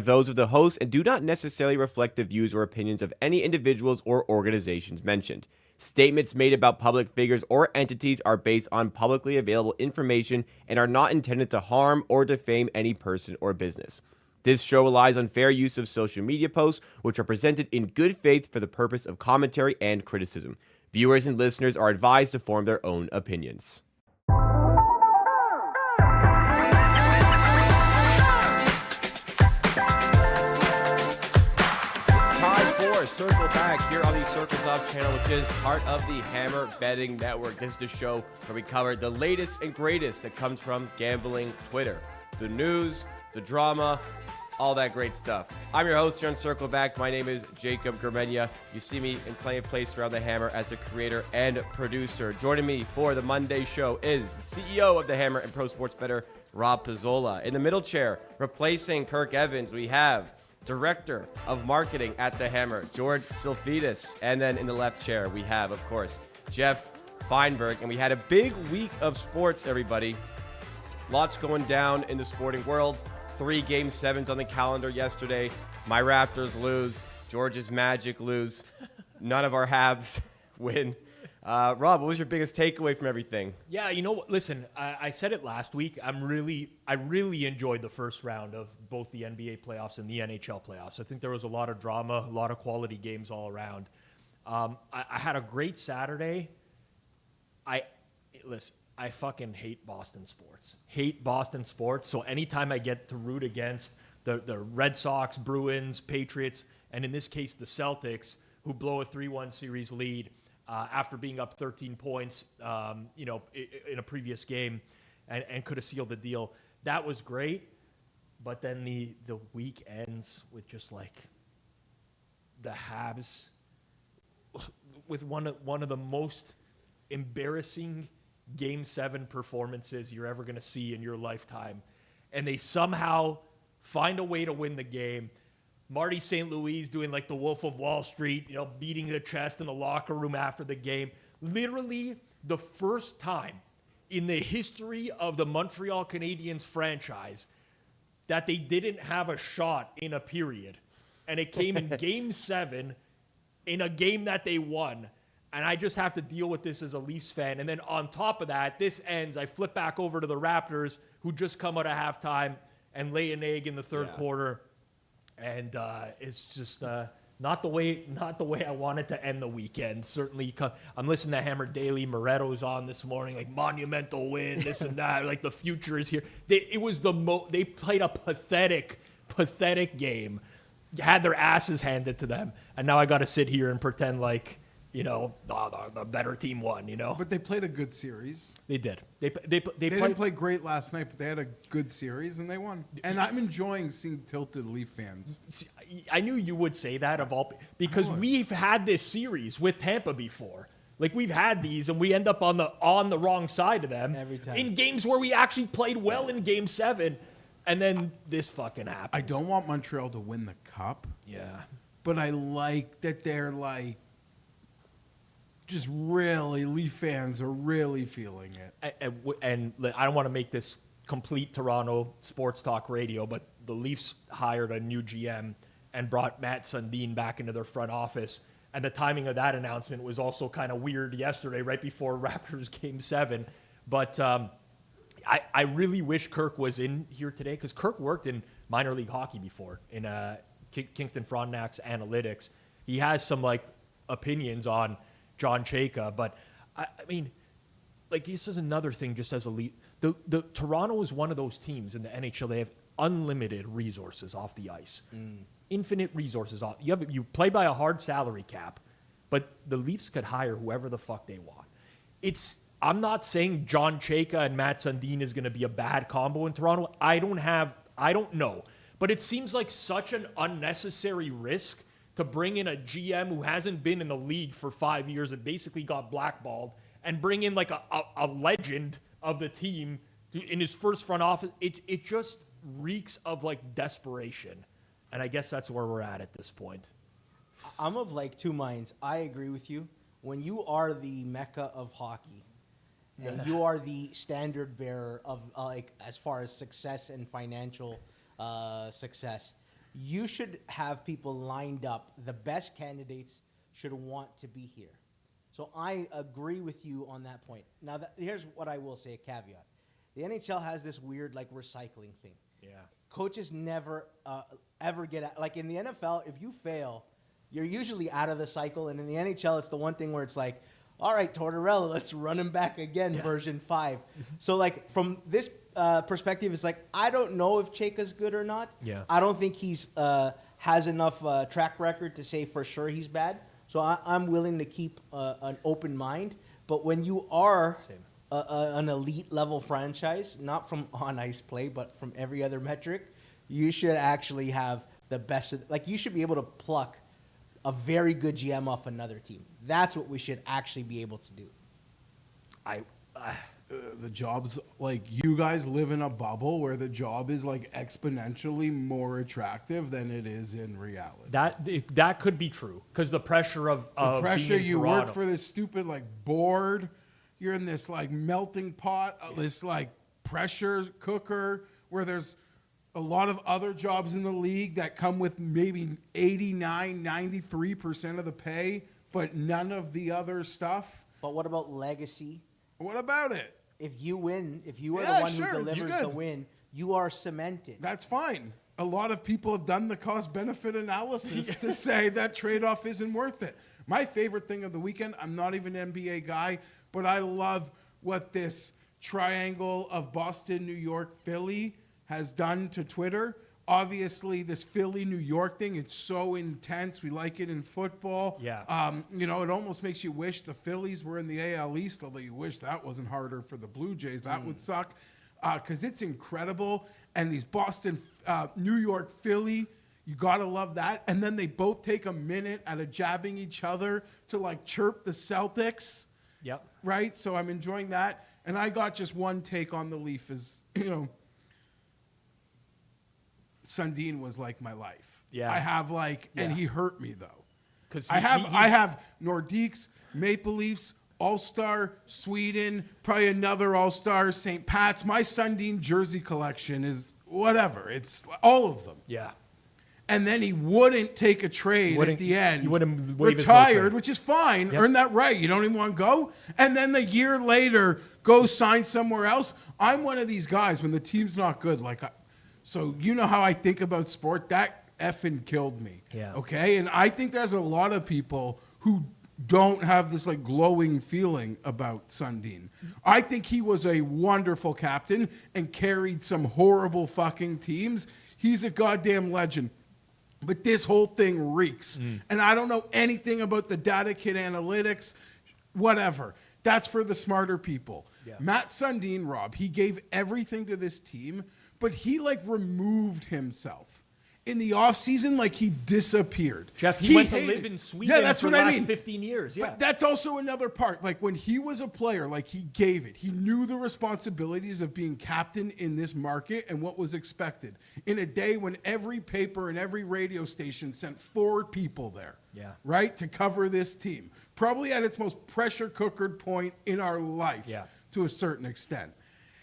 Those of the host and do not necessarily reflect the views or opinions of any individuals or organizations mentioned. Statements made about public figures or entities are based on publicly available information and are not intended to harm or defame any person or business. This show relies on fair use of social media posts, which are presented in good faith for the purpose of commentary and criticism. Viewers and listeners are advised to form their own opinions. Circle back here on the Circles Off channel, which is part of the Hammer Betting Network. This is the show where we cover the latest and greatest that comes from gambling Twitter. The news, the drama, all that great stuff. I'm your host here on Circle Back. My name is Jacob Gramegna. You see me in plenty of places around the Hammer as a creator and producer. Joining me for the Monday show is the CEO of the Hammer and Pro Sports Bettor, Rob Pizzola. In the middle chair, replacing Kirk Evans, we have Director of Marketing at the Hammer, George Tsilfidis. And then in the left chair, we have, of course, Geoff Fienberg. And we had a big week of sports, everybody. Lots going down in the sporting world. 3 Game 7s on the calendar yesterday. My Raptors lose. George's Magic lose. None of our Habs win. Rob, what was your biggest takeaway from everything? Yeah, you know what? Listen, I said it last week. I really enjoyed the first round of both the NBA playoffs and the NHL playoffs. I think there was a lot of drama, a lot of quality games all around. I had a great Saturday. Listen, I fucking hate Boston sports. Hate Boston sports. So anytime I get to root against the Red Sox, Bruins, Patriots, and in this case the Celtics, who blow a 3-1 series lead, after being up 13 points, in a previous game, and could have sealed the deal. That was great, but then the week ends with just like the Habs with one of the most embarrassing Game 7 performances you're ever going to see in your lifetime, and they somehow find a way to win the game. Marty St. Louis doing like the Wolf of Wall Street, beating the chest in the locker room after the game. Literally the first time in the history of the Montreal Canadiens franchise that they didn't have a shot in a period. And it came in Game 7 in a game that they won. And I just have to deal with this as a Leafs fan. And then on top of that, this ends. I flip back over to the Raptors, who just come out of halftime and lay an egg in the third quarter. And it's just not the way I wanted to end the weekend. Certainly, I'm listening to Hammer Daily. Moretto's on this morning, like monumental win, this and that. Like the future is here. They played a pathetic game, had their asses handed to them, and now I got to sit here and pretend like the better team won. But they played a good series. They did. They didn't play great last night, but they had a good series and they won. And I'm enjoying seeing tilted Leaf fans. I knew you would say that because we've had this series with Tampa before. Like we've had these, and we end up on the wrong side of them every time in games where we actually played well in Game 7, and then this fucking happens. I don't want Montreal to win the cup. Yeah, but I like that they're like. Just really, Leaf fans are really feeling it. And I don't want to make this complete Toronto sports talk radio, but the Leafs hired a new GM and brought Matt Sundin back into their front office. And the timing of that announcement was also kind of weird yesterday, right before Raptors Game 7. But I really wish Kirk was in here today, because Kirk worked in minor league hockey before in Kingston Frontenac's analytics. He has some opinions on John Chayka, but I mean, this is another thing. Just as a lead, the Toronto is one of those teams in the NHL. They have unlimited resources off the ice, infinite resources off. You play by a hard salary cap, but the Leafs could hire whoever the fuck they want. I'm not saying John Chayka and Matt Sundin is going to be a bad combo in Toronto. I don't know, but it seems like such an unnecessary risk to bring in a GM who hasn't been in the league for 5 years and basically got blackballed, and bring in a legend of the team in his first front office. It just reeks of desperation. And I guess that's where we're at this point. I'm of two minds. I agree with you. When you are the mecca of hockey and you are the standard bearer of as far as success and financial success, you should have people lined up. The best candidates should want to be here. So I agree with you on that point. Now, here's what I will say, a caveat. The NHL has this weird, like, recycling thing. Yeah. Coaches never, ever get out. Like, in the NFL, if you fail, you're usually out of the cycle. And in the NHL, it's the one thing where it's like, all right, Tortorella, let's run him back again, version 5. So, like, from this perspective, it's like, I don't know if Chayka's good or not. Yeah. I don't think he's has enough track record to say for sure he's bad. So I'm willing to keep an open mind. But when you are an elite level franchise, not from on ice play, but from every other metric, you should actually have the best. Like, you should be able to pluck a very good GM off another team. That's what we should actually be able to do. The job's like, you guys live in a bubble where the job is like exponentially more attractive than it is in reality. That could be true because the pressure of Pressure, being in you Toronto. work for this stupid like board. You're in this like melting pot, this like pressure cooker where there's a lot of other jobs in the league that come with maybe 89, 93% of the pay, but none of the other stuff. But what about legacy? What about it? If you win, if you are Yeah, the one sure, who it's delivers the good. win, you are cemented. That's fine. A lot of people have done the cost-benefit analysis to say that trade-off isn't worth it. My favorite thing of the weekend, I'm not even an NBA guy, but I love what this triangle of Boston, New York, Philly has done to Twitter. Obviously, this Philly-New York thing, it's so intense. We like it in football. Yeah. It almost makes you wish the Phillies were in the AL East, although you wish that wasn't harder for the Blue Jays. That would suck because it's incredible. And these Boston, New York, Philly, you got to love that. And then they both take a minute out of jabbing each other to, like, chirp the Celtics. Yep. Right? So I'm enjoying that. And I got just one take on the Leaf is, Sundin was like my life. Yeah. I have and Yeah. he hurt me though. 'Cause I have Nordiques, Maple Leafs, All-Star, Sweden, probably another All-Star, St. Pat's. My Sundin jersey collection is whatever. It's all of them. Yeah. And then he wouldn't take a trade at the end. He wouldn't waive his no retired, trade. which is fine. Yep. Earn that right. You don't even want to go. And then the year later, go sign somewhere else. I'm one of these guys when the team's not good. So you know how I think about sport? That effing killed me. Yeah. Okay? And I think there's a lot of people who don't have this like glowing feeling about Sundin. I think he was a wonderful captain and carried some horrible fucking teams. He's a goddamn legend. But this whole thing reeks. And I don't know anything about the data kit analytics, whatever. That's for the smarter people. Yeah. Matt Sundin, Rob, he gave everything to this team, but he removed himself. In the offseason, he disappeared. Jeff, he went to hated- live in Sweden Yeah, that's for what the I last mean. 15 years. Yeah. But that's also another part. When he was a player, he gave it. He knew the responsibilities of being captain in this market and what was expected. In a day when every paper and every radio station sent 4 people there, Yeah. right, to cover this team. Probably at its most pressure cookered point in our life, Yeah. to a certain extent.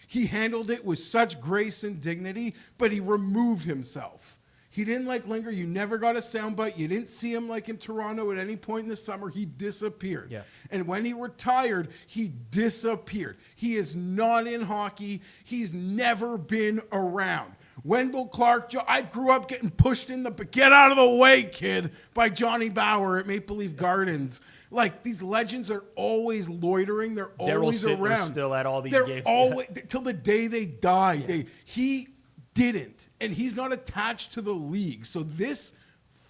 He handled it with such grace and dignity, but he removed himself. He didn't linger. You never got a soundbite. You didn't see him in Toronto at any point in the summer. He disappeared. Yeah. And when he retired, he disappeared. He is not in hockey. He's never been around. Wendell Clark, I grew up getting pushed in get out of the way, kid, by Johnny Bauer at Maple Leaf Gardens. These legends are always loitering. They're always Sittler's around. still at all these They're games. always, till the day they die. Yeah. He didn't. And he's not attached to the league. So this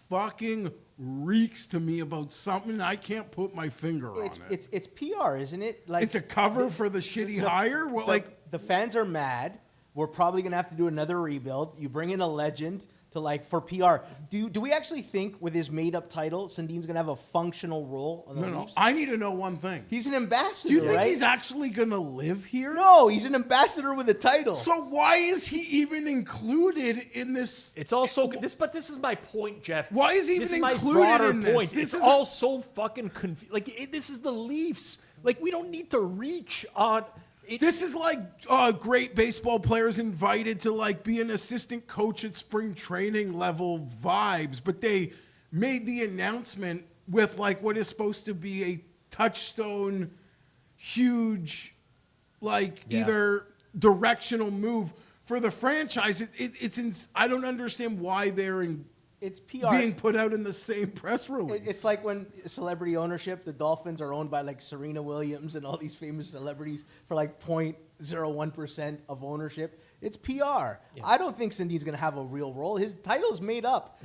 fucking reeks to me about something I can't put my finger on it. It's PR, isn't it? It's a cover for the shitty hire? The fans are mad. We're probably going to have to do another rebuild. You bring in a legend to for PR. Do we actually think with his made-up title, Sundin's going to have a functional role on the No. Leafs? I need to know one thing. He's an ambassador, Do you think right? he's actually going to live here? No, he's an ambassador with a title. So why is he even included in this? It's also but this is my point, Jeff. Why is he this even is included my broader in this? point. This It's is all so fucking confusing. This is the Leafs. We don't need to reach on. This is like great baseball players invited to like be an assistant coach at spring training level vibes, but they made the announcement with like what is supposed to be a touchstone, huge, either directional move for the franchise. I don't understand why It's PR. being put out in the same press release. It's like when celebrity ownership, the Dolphins are owned by like Serena Williams and all these famous celebrities for like 0.01% of ownership. It's PR. Yeah. I don't think Sundin's going to have a real role. His title's made up.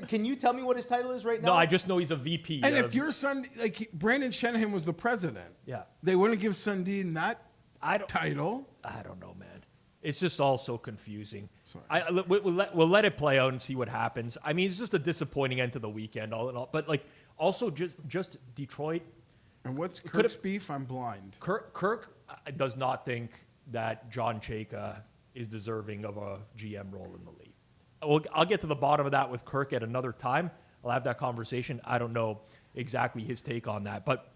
Can you tell me what his title is right now? No, I just know he's a VP. And if your son, Brandon Shanahan was the president, they wouldn't give Sundin that title. I don't know, man. It's just all so confusing. We'll let it play out and see what happens. I mean, it's just a disappointing end to the weekend, all in all. But also just Detroit. And what's Kirk's beef? I'm blind. Kirk does not think that John Chayka is deserving of a GM role in the league. I'll get to the bottom of that with Kirk at another time. I'll have that conversation. I don't know exactly his take on that, but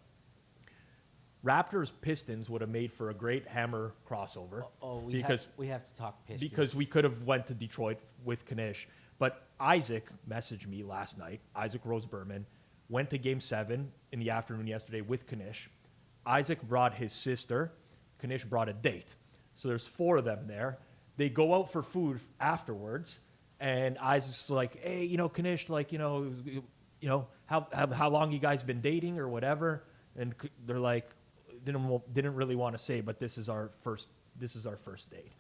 Raptors Pistons would have made for a great Hammer crossover. We have to talk Pistons because we could have went to Detroit with Kanish. But Isaac messaged me last night. Isaac Rose Berman went to Game 7 in the afternoon yesterday with Kanish. Isaac brought his sister. Kanish brought a date. So there's 4 of them there. They go out for food afterwards, and Isaac's like, "Hey, Kanish, how long you guys been dating or whatever?" And they're like, didn't really want to say, but this is our first date.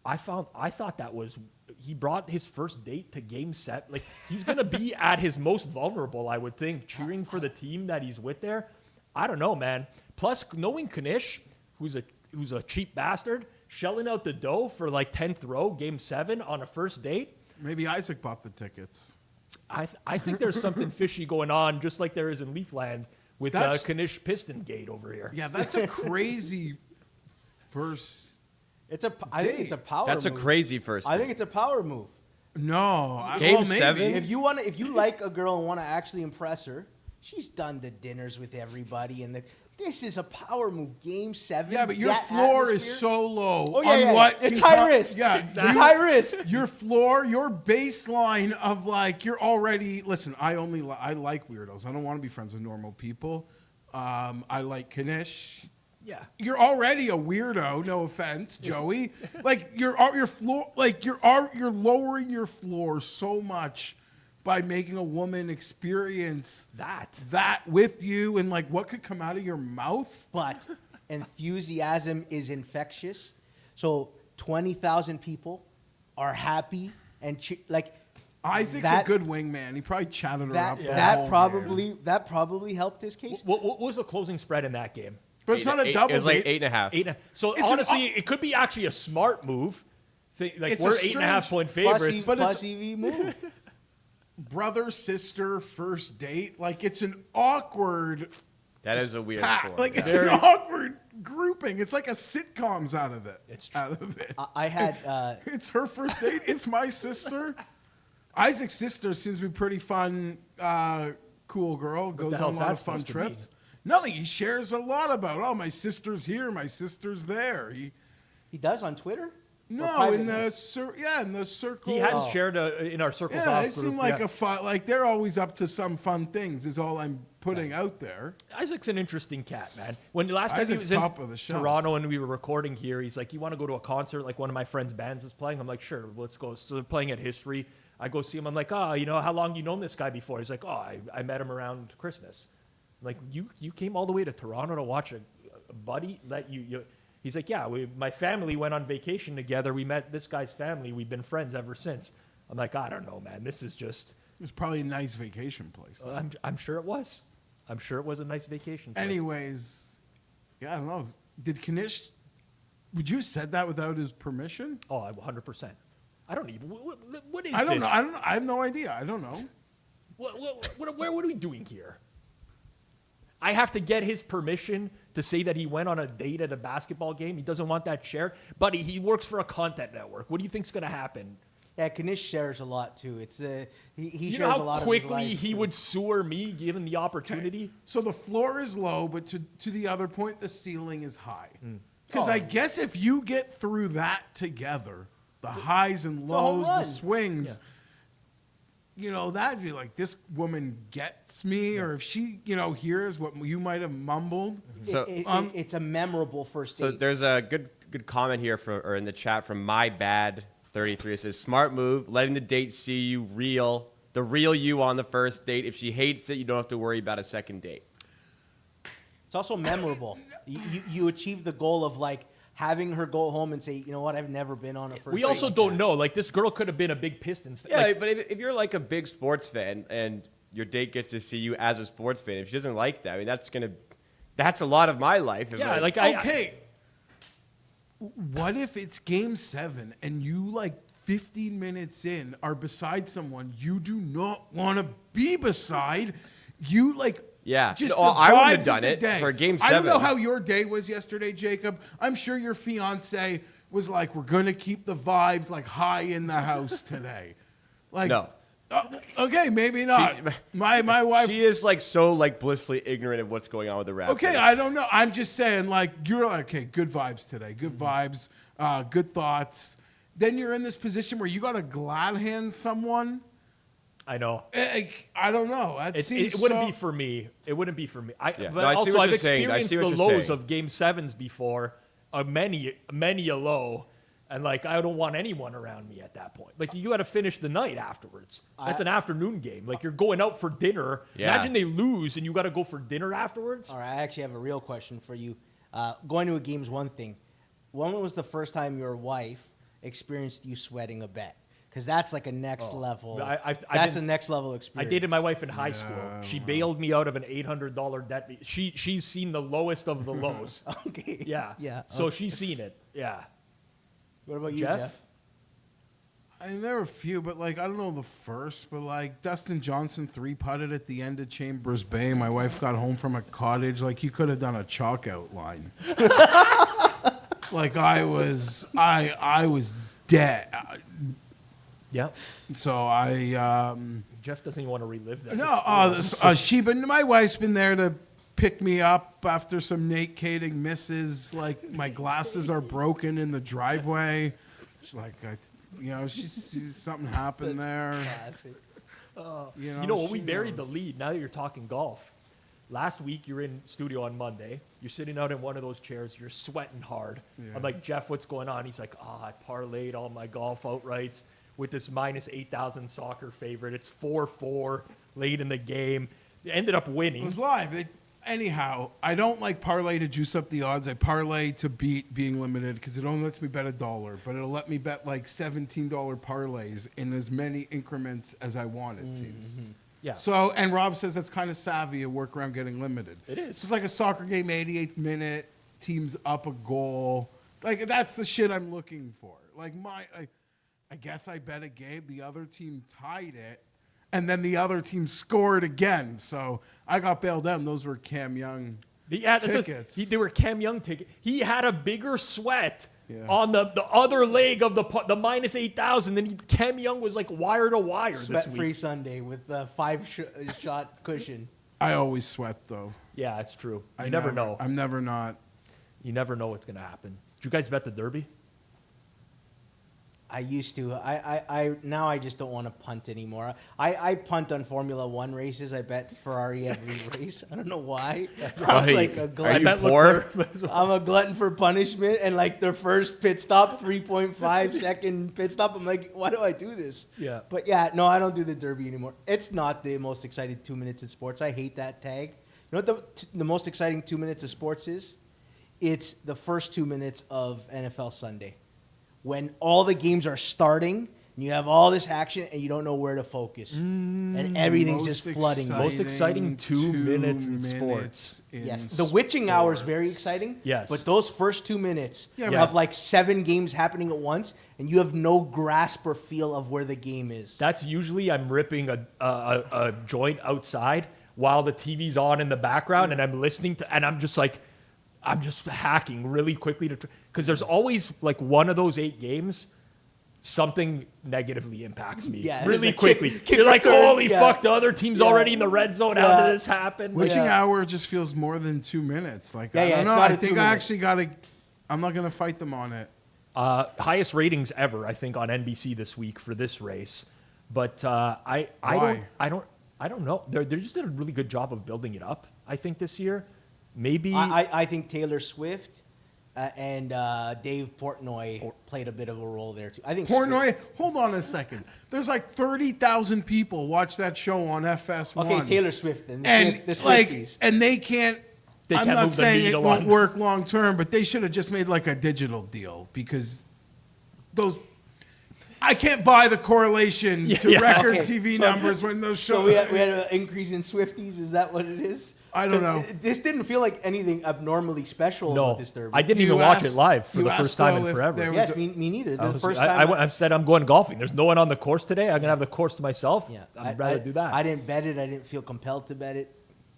I thought that was, he brought his first date to Game 7. Like, he's gonna be at his most vulnerable, I would think, cheering for the team that he's with there. I don't know, man. Plus, knowing Kanish, who's a cheap bastard, shelling out the dough for like 10th row, Game 7 on a first date. Maybe Isaac bought the tickets. I think there's something fishy going on, just like there is in Leafland with Kanish Piston Gate over here. Yeah, that's a crazy first. I think it's a power. That's move. A crazy first. I think it's a power move. No, Game 7. If you like a girl and want to actually impress her, she's done the dinners with everybody, and this is a power move. Game 7. Yeah, but your floor is so low. Oh yeah. It's high risk. Yeah, exactly. It's high risk. Your floor, your baseline of you're already. Listen, I like weirdos. I don't want to be friends with normal people. I like Kanish. Yeah, you're already a weirdo. No offense, Joey. Your floor, you're lowering your floor so much by making a woman experience that with you, and what could come out of your mouth. But enthusiasm is infectious. So 20,000 people are happy and Isaac's a good wingman. He probably chatted her up. That probably helped his case. What was the closing spread in that game? But it's not a double. It was like 8.5. So honestly, it could be actually a smart move. We're 8.5 point favorites, but it's EV move. Brother, sister, first date. It's an awkward. That is a weird. It's an awkward grouping. It's like a sitcom's out of it. It's true. Out of it. I had. It's her first date. It's my sister. Isaac's sister seems to be pretty fun, cool girl. Goes on a lot of fun trips. Nothing. He shares a lot about. Oh, my sister's here. My sister's there. He does on Twitter. No, in the circle. He has shared in our circles. Yeah, they seem like a fun. They're always up to some fun things. Is all I'm putting out there. Isaac's an interesting cat, man. When the last time he was in Toronto and we were recording here, he's like, "You want to go to a concert? Like one of my friends' bands is playing." I'm like, "Sure, let's go." So they're playing at History. I go see him. I'm like, "Oh, how long you known this guy before?" He's like, "Oh, I met him around Christmas." I'm like, you came all the way to Toronto to watch a buddy that you. He's like, "Yeah, my family went on vacation together. We met this guy's family. We've been friends ever since." I'm like, "I don't know, man. This is just." It was probably a nice vacation place. I'm sure it was. I'm sure it was a nice vacation place. Anyways, I don't know. Did Kanish? Would you have said that without his permission? Oh, 100%. I don't even. What is? I don't this? know. I have no idea. I don't know. What are we doing here? I have to get his permission to say that he went on a date at a basketball game. He doesn't want that shared. Buddy, he works for a content network. What do you think's going to happen? Yeah, Knish shares a lot too. It's he You shares know a how lot quickly of his life. he would sewer me given the opportunity? So the floor is low, but to the other point, the ceiling is high. Hmm. Because Oh. I guess if you get through that together, the highs and a home lows, the run. swings, that'd be like, this woman gets me, or if she, hears what you might have mumbled. So, It's a memorable first date. So there's a good comment here or in the chat from My Bad 33. It says, smart move, letting the date see you the real you on the first date. If she hates it, you don't have to worry about a second date. It's also memorable. You achieve the goal of like having her go home and say, you know what, I've never been on a first We date also like don't that. know. Like, this girl could have been a big Pistons fan. Yeah, Like, but if you're like a big sports fan and your date gets to see you as a sports fan, if she doesn't like that, I mean, that's a lot of my life. yeah, like I Okay. What if it's game 7 and you, like, 15 minutes in are beside someone you do not want to be beside? You, like, Yeah. just No, the I wouldn't have vibes of done the it day. for game I don't know 7. how your day was yesterday, Jacob. I'm sure your fiance was like, we're going to keep the vibes, like, high in the house today. Like, No. Okay, maybe not. My wife. She is like so like blissfully ignorant of what's going on with the Raptors. Okay, I don't know. I'm just saying, like, you're like, okay, good vibes today. Good vibes, good thoughts. Then you're in this position where you got to glad hand someone. I know. I don't know. That It seems wouldn't so- be for me. It wouldn't be for me. Yeah. But No, I see also, what I've you're saying. I experienced see what the you're lows saying. of Game 7s before, many a low, and like I don't want anyone around me at that point. Like, you got to finish the night afterwards. That's an afternoon game. Like, you're going out for dinner. Yeah. Imagine they lose and you got to go for dinner afterwards. All right, I actually have a real question for you. Going to a game's one thing. When was the first time your wife experienced you sweating a bet? Because that's like a next level. That's a next level I experience. dated my wife in high school. She bailed me out of an $800 debt. She's seen the lowest of the lows. Okay. Yeah. Yeah. So she's seen it. Yeah. What about you, Jeff? Jeff? I mean, there were a few, but like I don't know the first, but like Dustin Johnson 3-putted at the end of Chambers Bay. My wife got home from a cottage. Like, you could have done a chalk outline. Like, I was dead. Yeah. So I Jeff doesn't even want to relive that. but my wife's been there to pick me up after some Nate Kading misses. Like, my glasses are broken in the driveway. She's like, she sees something happen there. Classic. You know, when we she buried the knows. lead, now that you're talking golf, last week you're in studio on Monday. You're sitting out in one of those chairs. You're sweating hard. Yeah. I'm like, Jeff, what's going on? He's like, I parlayed all my golf outrights with this minus 8,000 soccer favorite. It's 4-4 late in the game. They ended up winning. It was live. Anyhow, I don't like parlay to juice up the odds. I parlay to beat being limited because it only lets me bet $1, but it'll let me bet like $17 parlays in as many increments as I want, it seems. Yeah. So, and Rob says that's kind of savvy, a work around getting limited. It is. It's like a soccer game, 88th minute, team's up a goal. Like, that's the shit I'm looking for. Like, I guess I bet a game, the other team tied it, and then the other team scored again. So I got bailed out, and those were Cam Young tickets. They were Cam Young tickets. He had a bigger sweat Yeah. on the other leg of the minus 8,000 than Cam Young was like wire to wire this Sweat-free week. Sunday with the 5-shot cushion. I always sweat, though. Yeah, it's true. I You never know. I'm never not. You never know what's going to happen. Did you guys bet the Derby? I used to. Now I just don't want to punt anymore. I punt on Formula One races. I bet Ferrari every race. I don't know why. Buddy, I'm like a are glutton. you bet poor? Leclerc- I'm a glutton for punishment, and like their first pit stop, 3.5 second pit stop. I'm like, why do I do this? Yeah. But yeah, no, I don't do the Derby anymore. It's not the most exciting 2 minutes in sports. I hate that tag. You know what the most exciting 2 minutes of sports is? It's the first 2 minutes of NFL Sunday, when all the games are starting and you have all this action and you don't know where to focus, and everything's just flooding. Most exciting 2 minutes in sports. Yes, the witching hour is very exciting. Yes. But those first 2 minutes Yeah. of like 7 games happening at once, and you have no grasp or feel of where the game is. That's usually I'm ripping a joint outside while the TV's on in the background, and I'm listening to, and I'm just hacking really quickly because there's always like one of those 8 games something negatively impacts me Yeah, really there's a quickly. kick You're like, return, holy yeah. fuck, the other team's Yeah. already in the red zone. How Yeah. did this happen? Witching Yeah. hour just feels more than 2 minutes. Like, Yeah, I yeah, don't it's know. not I a think 2 I minute. actually got to, I'm not going to fight them on it. Highest ratings ever, I think, on NBC this week for this race. But I Why? don't know. They just did a really good job of building it up, I think, this year. Maybe I think Taylor Swift and Dave Portnoy played a bit of a role there too. I think Portnoy, hold on a second. There's like 30,000 people watch that show on FS1. Okay, Taylor Swift and and the like, Swifties. and they can't. They I'm can't not move the saying it needle won't on- work long term, but they should have just made like a digital deal because those. I can't buy the correlation to Yeah. record Okay, TV so- numbers when those shows. So we had an increase in Swifties. Is that what it is? I don't 'Cause know. This didn't feel like anything abnormally special no. about this derby. I didn't You even watch it asked- live for you the first asked, time though, in if forever. there was Yes, a- me neither. This I is the was- first I- time. I said I'm going golfing. There's no one on the course today. I'm gonna have the course to myself. Yeah, I'd rather do that. I didn't bet it. I didn't feel compelled to bet it,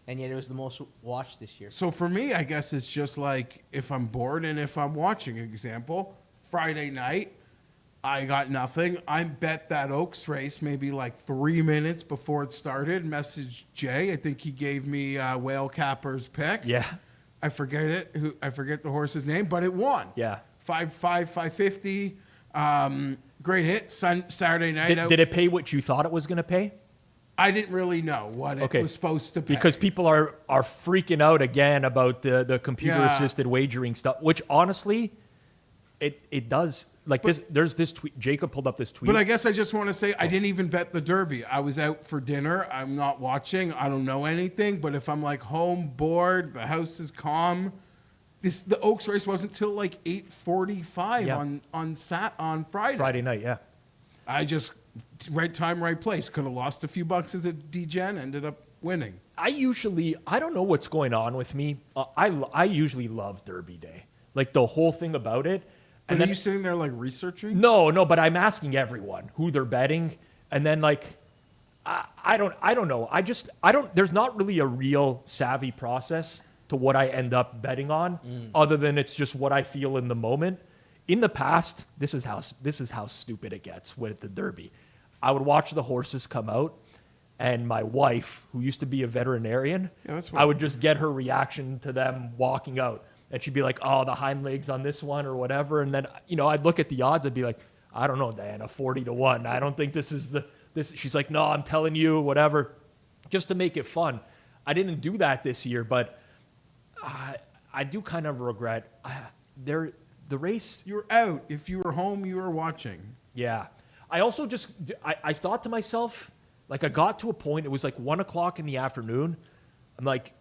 and yet it was the most watched this year. So for me, I guess it's just like if I'm bored and if I'm watching. Example, Friday night, I got nothing. I bet that Oaks race maybe like 3 minutes before it started. Messaged Jay. I think he gave me Whale Capper's pick. Yeah. I forget it. I forget the horse's name, but it won. Yeah. 550. Great hit. Saturday night. Did it pay what you thought it was going to pay? I didn't really know what it Okay. was supposed to pay. Because people are freaking out again about the computer assisted wagering stuff, which honestly, it does. Like there's this tweet. Jacob pulled up this tweet. But I guess I just want to say I didn't even bet the Derby. I was out for dinner. I'm not watching. I don't know anything. But if I'm like home, bored, the house is calm. The Oaks race wasn't till like 8:45 Yeah. on Friday. Friday night, yeah. I just right time, right place. Could have lost a few bucks as a DGen. Ended up winning. I don't know what's going on with me. I usually love Derby Day, like the whole thing about it. But And are then, you sitting there like researching? no, but I'm asking everyone who they're betting, and then like, I don't know. There's not really a real savvy process to what I end up betting on, other than it's just what I feel in the moment. In the past, this is how stupid it gets with the Derby. I would watch the horses come out, and my wife, who used to be a veterinarian, Yeah, that's I would just get her reaction to them walking out. And she'd be like, oh, the hind legs on this one or whatever. And then, I'd look at the odds. I'd be like, I don't know, Diana, 40-1. I don't think this is this. She's like, no, I'm telling you, whatever, just to make it fun. I didn't do that this year, but I do kind of regret the race. You were out. If you were home, you were watching. Yeah. I also I thought to myself, like I got to a point, it was like 1 o'clock in the afternoon. I'm like,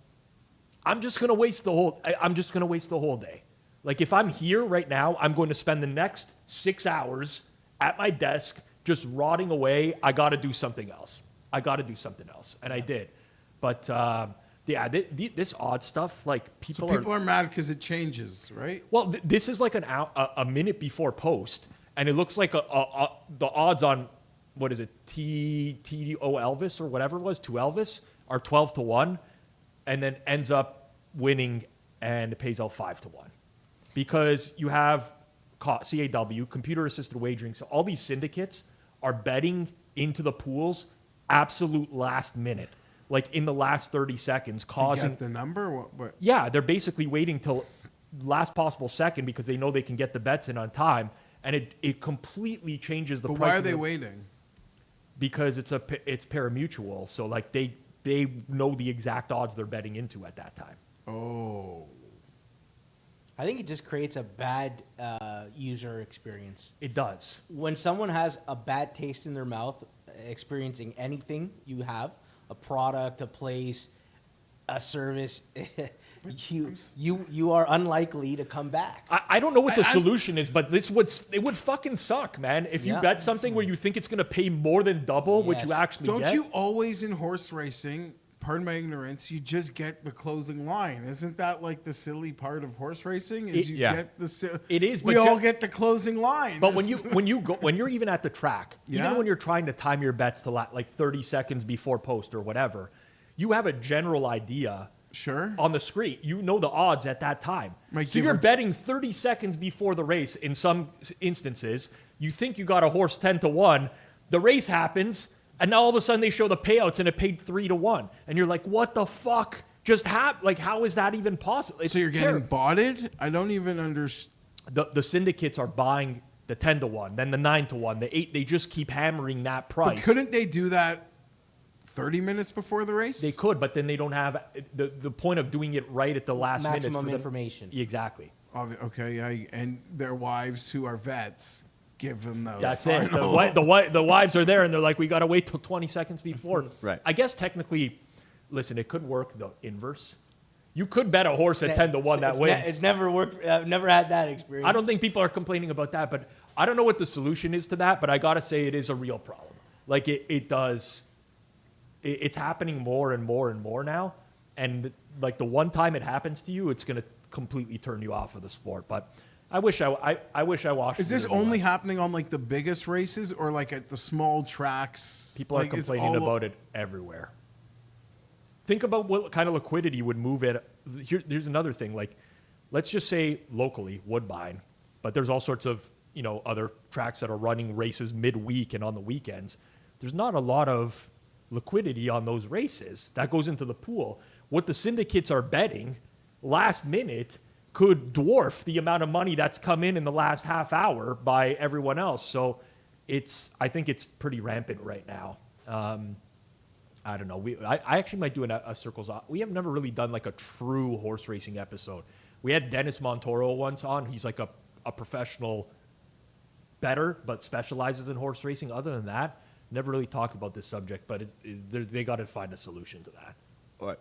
I'm just going to waste the whole day. Like if I'm here right now, I'm going to spend the next 6 hours at my desk just rotting away. I got to do something else. And I did. But this odd stuff, like people People are mad because it changes, right? well, this is like a minute before post, and it looks like the odds on, what is it, TDO Elvis or whatever it was, to Elvis, are 12-1, and then ends up winning, and it pays out 5-1. Because you have CAW, computer-assisted wagering, so all these syndicates are betting into the pools absolute last minute, like in the last 30 seconds, You causing... get the number? What? Yeah, they're basically waiting till last possible second because they know they can get the bets in on time, and it completely changes the But price. why are of they the- waiting? Because it's parimutuel, so like they know the exact odds they're betting into at that time. Oh. I think it just creates a bad user experience. It does. When someone has a bad taste in their mouth, experiencing anything you have, a product, a place, a service, you are unlikely to come back. I don't know what the I- solution is, but it would fucking suck, man. If you Yeah. bet something where you think it's going to pay more than double what you Yes. actually Don't get. you always in horse racing, pardon my ignorance, you just get the closing line? Isn't that like the silly part of horse racing? Is you yeah. get the It is, we but all ju- get the closing line. But when you're even at the track, Yeah. even when you're trying to time your bets to like 30 seconds before post or whatever, you have a general idea Sure. on the screen. You know the odds at that time. Might So give you're or t- betting 30 seconds before the race in some instances. you think you got a horse 10-1, the race happens, and now all of a sudden they show the payouts and it paid 3-1, and you're like, what the fuck just happened? Like, how is that even possible? It's So you're getting terrible. botted? I don't even understand. The syndicates are buying the 10-1, then the 9-1, the 8. They just keep hammering that price. But couldn't they do that 30 minutes before the race? They could, but then they don't have the point of doing it right at the last minute. Maximum for them. information. Exactly. Okay, yeah, and their wives who are vets give them those. That's it. The wives are there, and they're like, we got to wait till 20 seconds before. Right. I guess technically, listen, it could work the inverse. You could bet a horse at 10-1 that wins. It's never worked. I've never had that experience. I don't think people are complaining about that, but I don't know what the solution is to that, but I got to say it is a real problem. Like, it does. It's happening more and more and more now, and like the one time it happens to you, it's going to completely turn you off of the sport. But I wish I watched. Is this only happening on like the biggest races or like at the small tracks? People are Like, it's complaining all- about it everywhere. Think about what kind of liquidity would move it. Here's another thing. Like, let's just say locally, Woodbine, but there's all sorts of other tracks that are running races midweek and on the weekends. There's not a lot of liquidity on those races that goes into the pool. What the syndicates are betting last minute could dwarf the amount of money that's come in the last half hour by everyone else. So I think it's pretty rampant right now. I don't know. I actually might do a circles. We have never really done like a true horse racing episode. We had Dennis Montoro once on. He's like a professional bettor, but specializes in horse racing. Other than that, never really talked about this subject, but they got to find a solution to that. All right.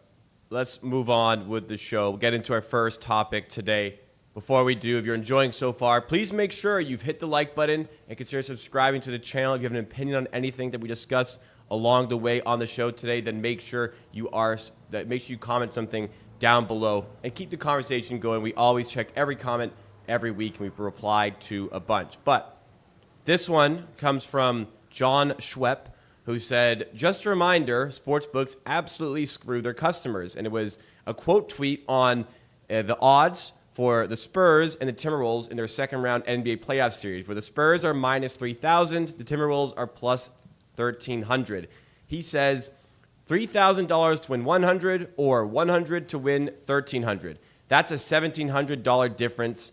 Let's move on with the show. We'll get into our first topic today. Before we do, if you're enjoying so far, please make sure you've hit the like button and consider subscribing to the channel. If you have an opinion on anything that we discuss along the way on the show today, then make sure you comment something down below and keep the conversation going. We always check every comment every week, and we reply to a bunch. But this one comes from John Schwepp, who said, just a reminder, sportsbooks absolutely screw their customers. And it was a quote tweet on the odds for the Spurs and the Timberwolves in their second round NBA playoff series, where the Spurs are minus 3,000, the Timberwolves are plus 1,300. He says $3,000 to win 100 or 100 to win 1,300. That's a $1,700 difference.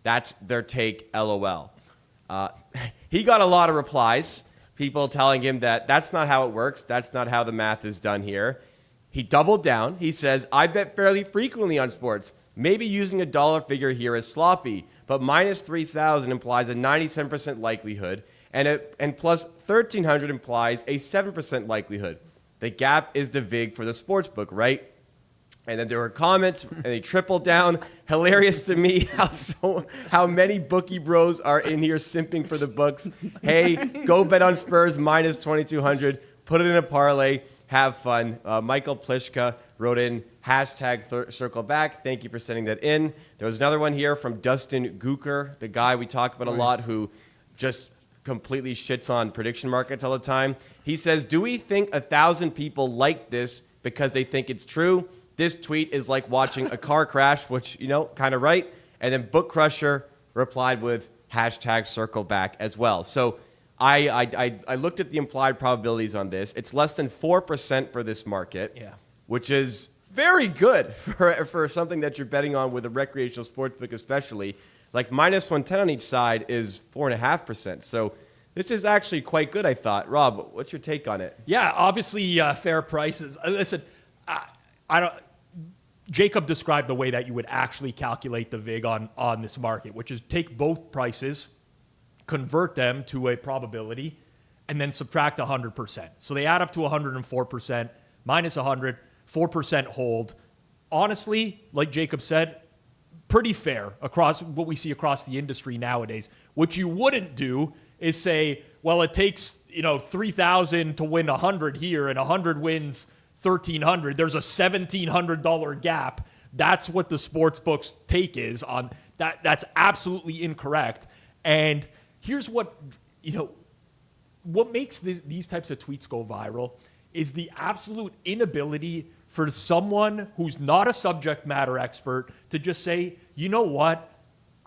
That's their take, LOL. He got a lot of replies. People telling him that that's not how it works. That's not how the math is done here. He doubled down. He says, I bet fairly frequently on sports. Maybe using a dollar figure here is sloppy, but minus 3,000 implies a 97% likelihood, and plus 1,300 implies a 7% likelihood. The gap is the vig for the sportsbook, right? And then there were comments, and they tripled down. Hilarious to me how many bookie bros are in here simping for the books. Hey, go bet on Spurs minus 2,200. Put it in a parlay. Have fun. Michael Plishka wrote in hashtag circle back. Thank you for sending that in. There was another one here from Dustin Gooker, the guy we talk about a lot who just completely shits on prediction markets all the time. He says, do we think 1,000 people like this because they think it's true? This tweet is like watching a car crash, which, kind of right. And then Book Crusher replied with hashtag circle back as well. So I looked at the implied probabilities on this. It's less than 4% for this market, which is very good for something that you're betting on with a recreational sportsbook especially. Like minus 110 on each side is 4.5%. So this is actually quite good, I thought. Rob, what's your take on it? Yeah, obviously fair prices. Listen, I don't. Jacob described the way that you would actually calculate the VIG on this market, which is take both prices, convert them to a probability, and then subtract 100%. So they add up to 104%, minus 100, 4% hold. Honestly, like Jacob said, pretty fair across what we see across the industry nowadays. What you wouldn't do is say, well, it takes 3,000 to win 100 here, and 100 wins 1,300. There's a $1,700 gap. That's what the sports books take is on that. That's absolutely incorrect. And here's what makes these types of tweets go viral is the absolute inability for someone who's not a subject matter expert to just say, you know what?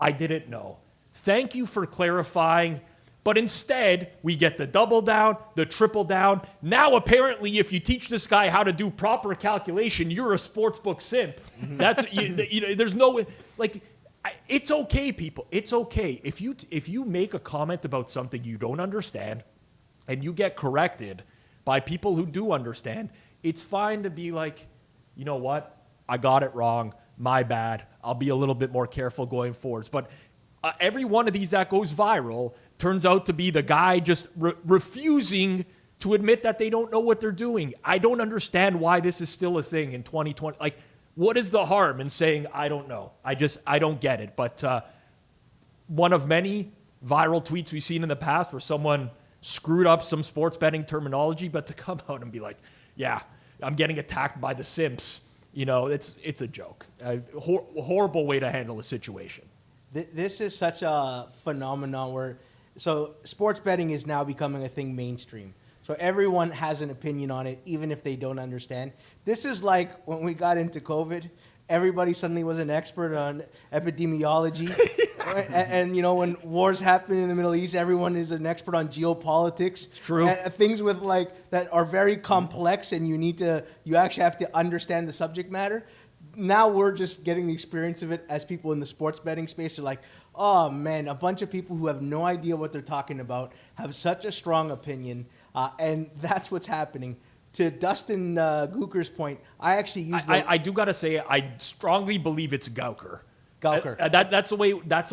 I didn't know. Thank you for clarifying. But instead, we get the double down, the triple down. Now, apparently, if you teach this guy how to do proper calculation, you're a sportsbook simp. That's there's no like. It's okay, people. It's okay if you make a comment about something you don't understand, and you get corrected by people who do understand. It's fine to be like, you know what, I got it wrong. My bad. I'll be a little bit more careful going forwards. But every one of these that goes viral turns out to be the guy just refusing to admit that they don't know what they're doing. I don't understand why this is still a thing in 2020. Like, what is the harm in saying, I don't know? I don't get it. But one of many viral tweets we've seen in the past where someone screwed up some sports betting terminology, but to come out and be like, yeah, I'm getting attacked by the simps. It's a joke. Horrible way to handle a situation. This is such a phenomenon where, so sports betting is now becoming a thing mainstream. So everyone has an opinion on it, even if they don't understand. This is like when we got into COVID, everybody suddenly was an expert on epidemiology. and when wars happen in the Middle East, everyone is an expert on geopolitics. It's true. Things with that are very complex, and you actually have to understand the subject matter. Now we're just getting the experience of it as people in the sports betting space are like, oh man, a bunch of people who have no idea what they're talking about have such a strong opinion, and that's what's happening. To Dustin Gooker's point, I actually use I do gotta say, I strongly believe it's Gauker. Gauker. That's the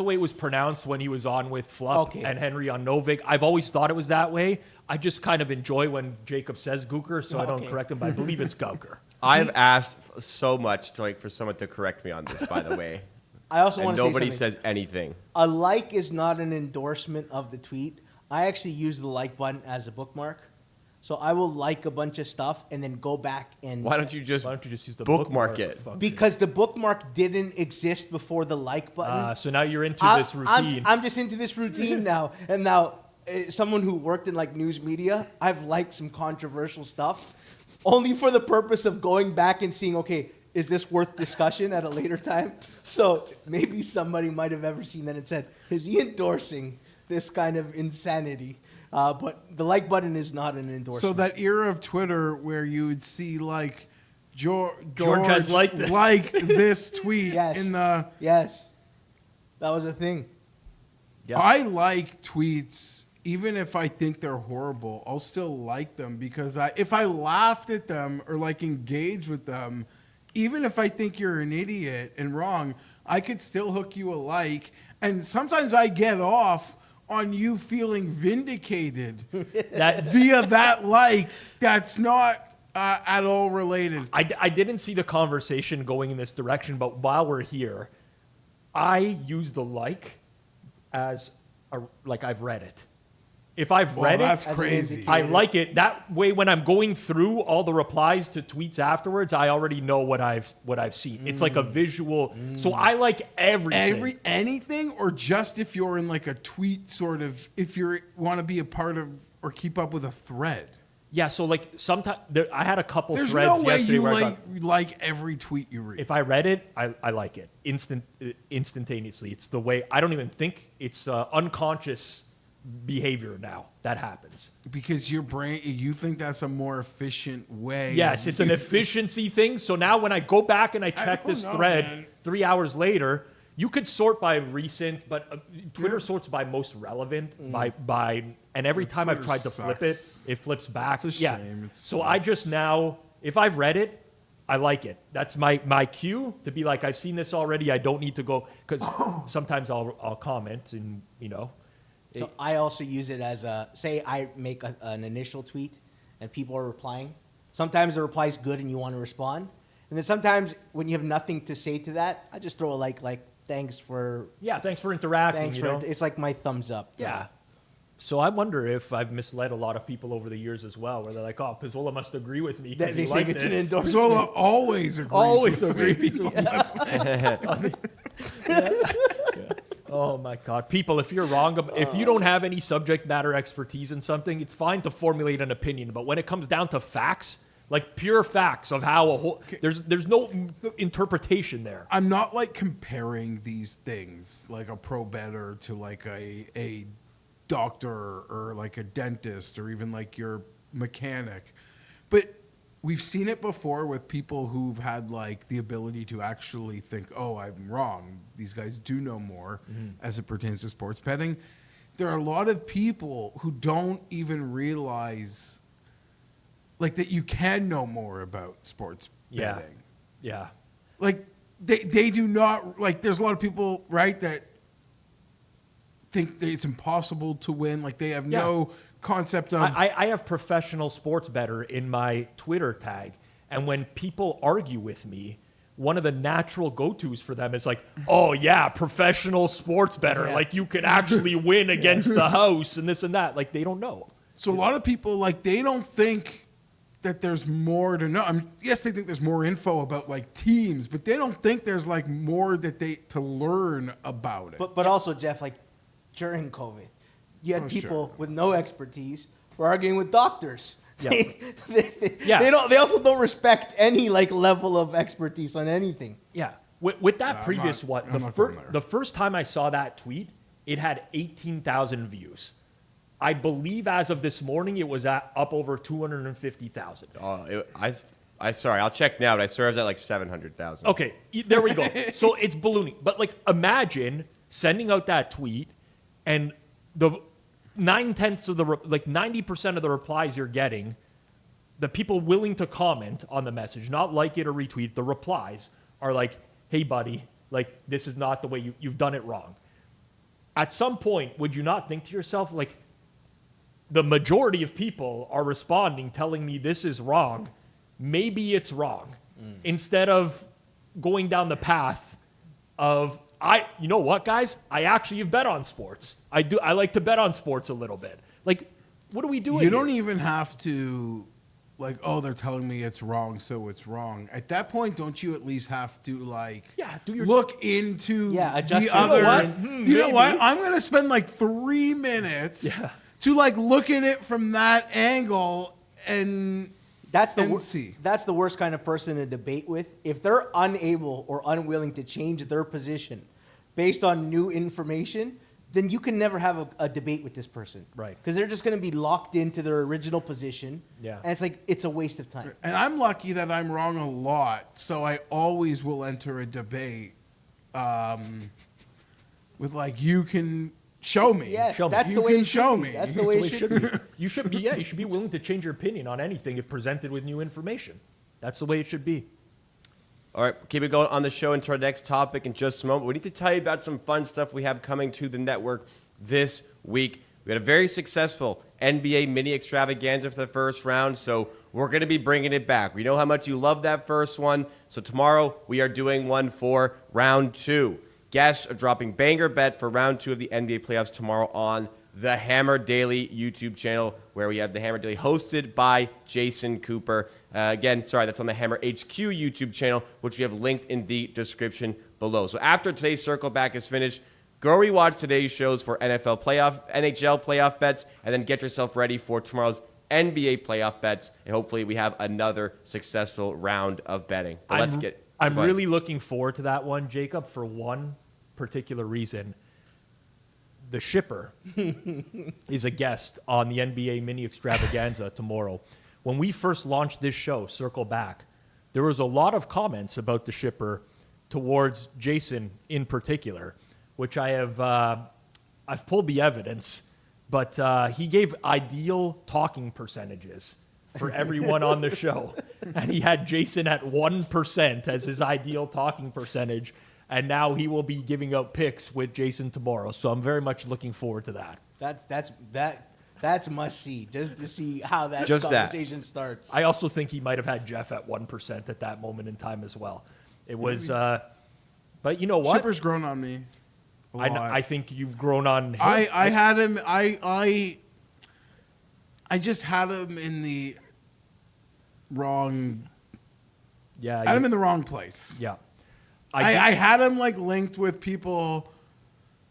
way it was pronounced when he was on with Flupp and Henry on Novik. I've always thought it was that way. I just kind of enjoy when Jacob says Gooker, so I don't correct him, but I believe it's Gauker. I've asked so much for someone to correct me on this, by the way. I also want to say something. Nobody says anything. A like is not an endorsement of the tweet. I actually use the like button as a bookmark. So I will like a bunch of stuff and then go back and... Why don't you just use the bookmark it? function? Because the bookmark didn't exist before the like button. So now you're into this routine. I'm just into this routine now. And now, someone who worked in news media, I've liked some controversial stuff, only for the purpose of going back and seeing, okay, is this worth discussion at a later time? So maybe somebody might have ever seen that and said, is he endorsing this kind of insanity? But the like button is not an endorsement. So that era of Twitter where you would see George has liked this tweet in the... Yes. That was a thing. Yeah. I like tweets, even if I think they're horrible, I'll still like them because if I laughed at them or engaged with them, even if I think you're an idiot and wrong, I could still hook you a like. And sometimes I get off on you feeling vindicated via that like that's not at all related. I didn't see the conversation going in this direction, but while we're here, I use the like as I've read it. If I've read that's it, crazy. I like it. That way, when I'm going through all the replies to tweets afterwards, I already know what I've seen. It's like a visual. So I like everything. Anything, or just if you're in a tweet if you want to be a part of or keep up with a thread. Yeah, so sometimes I had a couple There's threads no way yesterday you where I like every tweet you read. if I read it, I like it instantaneously. It's the way I don't even think it's unconscious behavior now that happens because your brain, you think that's a more efficient way. Yes, it's an efficiency thing. So now when I go back and I check this thread, man, 3 hours later, you could sort by recent, but Twitter sorts by most relevant by and every time Twitter I've tried to flip it, it flips back. It's a shame. So I just now, if I've read it, I like it. That's my cue to be like, I've seen this already. I don't need to go, because sometimes I'll comment and So I also use it as say I make an initial tweet and people are replying. Sometimes the reply is good and you want to respond. And then sometimes when you have nothing to say to that, I just throw a like thanks for... Yeah, thanks for interacting. It's like my thumbs up. Yeah. So I wonder if I've misled a lot of people over the years as well, where they're like, oh, Pizzola must agree with me because he liked it. An endorsement. Pizzola always agrees with me. Oh my God. People, if you're wrong, if you don't have any subject matter expertise in something, it's fine to formulate an opinion. But when it comes down to facts, pure facts of how a whole, there's no interpretation there. I'm not comparing these things like a pro bettor to a doctor or like a dentist or even like your mechanic. But we've seen it before with people who've had like the ability to actually think, oh, I'm wrong. These guys do know more as it pertains to sports betting. There are a lot of people who don't even realize like that you can know more about sports betting. Yeah. Like they do not, like there's a lot of people, right, that think that it's impossible to win. Like they have no concept of. I have professional sports bettor in my Twitter tag, and when people argue with me, one of the natural go-tos for them is like, oh yeah, professional sports bettor. Yeah. Like you could actually win against the house and this and that. Like they don't know. So a lot of people, like, they don't think that there's more to know. I mean, yes, they think there's more info about like teams, but they don't think there's like more that they to learn about it. But also, Jeff, like during COVID, you had people sure. with no expertise who are arguing with doctors. Yeah. They also don't respect any like level of expertise on anything. Yeah. With that I'm previous not- one, I'm not going there. the first time I saw that tweet, it had 18,000 views. I believe as of this morning, it was up over 250,000. Sorry, I'll check now, but I swear it was at like 700,000. Okay, there we go. So it's ballooning. But like, imagine sending out that tweet and the 90% of the replies you're getting, the people willing to comment on the message, not like it or retweet, the replies are like, hey buddy, like this is not the way you've done it wrong. At some point, would you not think to yourself, like, the majority of people are responding, telling me this is wrong. Maybe it's wrong. Instead of going down the path of, you know what, guys? I actually have bet on sports. I like to bet on sports a little bit. Like, what are we doing? You don't even have to, like, oh, they're telling me it's wrong, so it's wrong. At that point, don't you at least have to, like, look into adjust the your other. opinion. You know what? I'm going to spend like 3 minutes to like look at it from that angle and That's the see. That's the worst kind of person to debate with. If they're unable or unwilling to change their position based on new information, then you can never have a debate with this person. Right. Because they're just going to be locked into their original position. Yeah. And it's like, it's a waste of time. And I'm lucky that I'm wrong a lot, so I always will enter a debate with like, you can show me. Yes, Show me. that's You the way can it should show be. me. That's the way it should be. You should be willing to change your opinion on anything if presented with new information. That's the way it should be. All right, keep it going on the show into our next topic in just a moment. We need to tell you about some fun stuff we have coming to the network this week. We had a very successful NBA mini extravaganza for the first round, so we're going to be bringing it back. We know how much you love that first one, so tomorrow we are doing one for round 2. Guests are dropping banger bets for round 2 of the NBA playoffs tomorrow on the Hammer Daily YouTube channel, where we have the Hammer Daily hosted by Jason Cooper. That's on the Hammer HQ YouTube channel, which we have linked in the description below. So after today's Circle Back is finished, go rewatch today's shows for NHL playoff bets, and then get yourself ready for tomorrow's NBA playoff bets, and hopefully we have another successful round of betting. But I'm really looking forward to that one, Jacob, for one particular reason. The shipper is a guest on the NBA mini extravaganza tomorrow. When we first launched this show, Circle Back, there was a lot of comments about the shipper towards Jason in particular, which I've pulled the evidence, but he gave ideal talking percentages for everyone on the show. And he had Jason at 1% as his ideal talking percentage. And now he will be giving out picks with Jason tomorrow. So I'm very much looking forward to that. That's must see, just to see how that Just conversation starts. I also think he might have had Geoff at 1% at that moment in time as well. It was, but you know what? Shipper's grown on me a lot. I think you've grown on him. I had him. I just had him in the wrong. Yeah, I had him in the wrong place. yeah. I had him like linked with people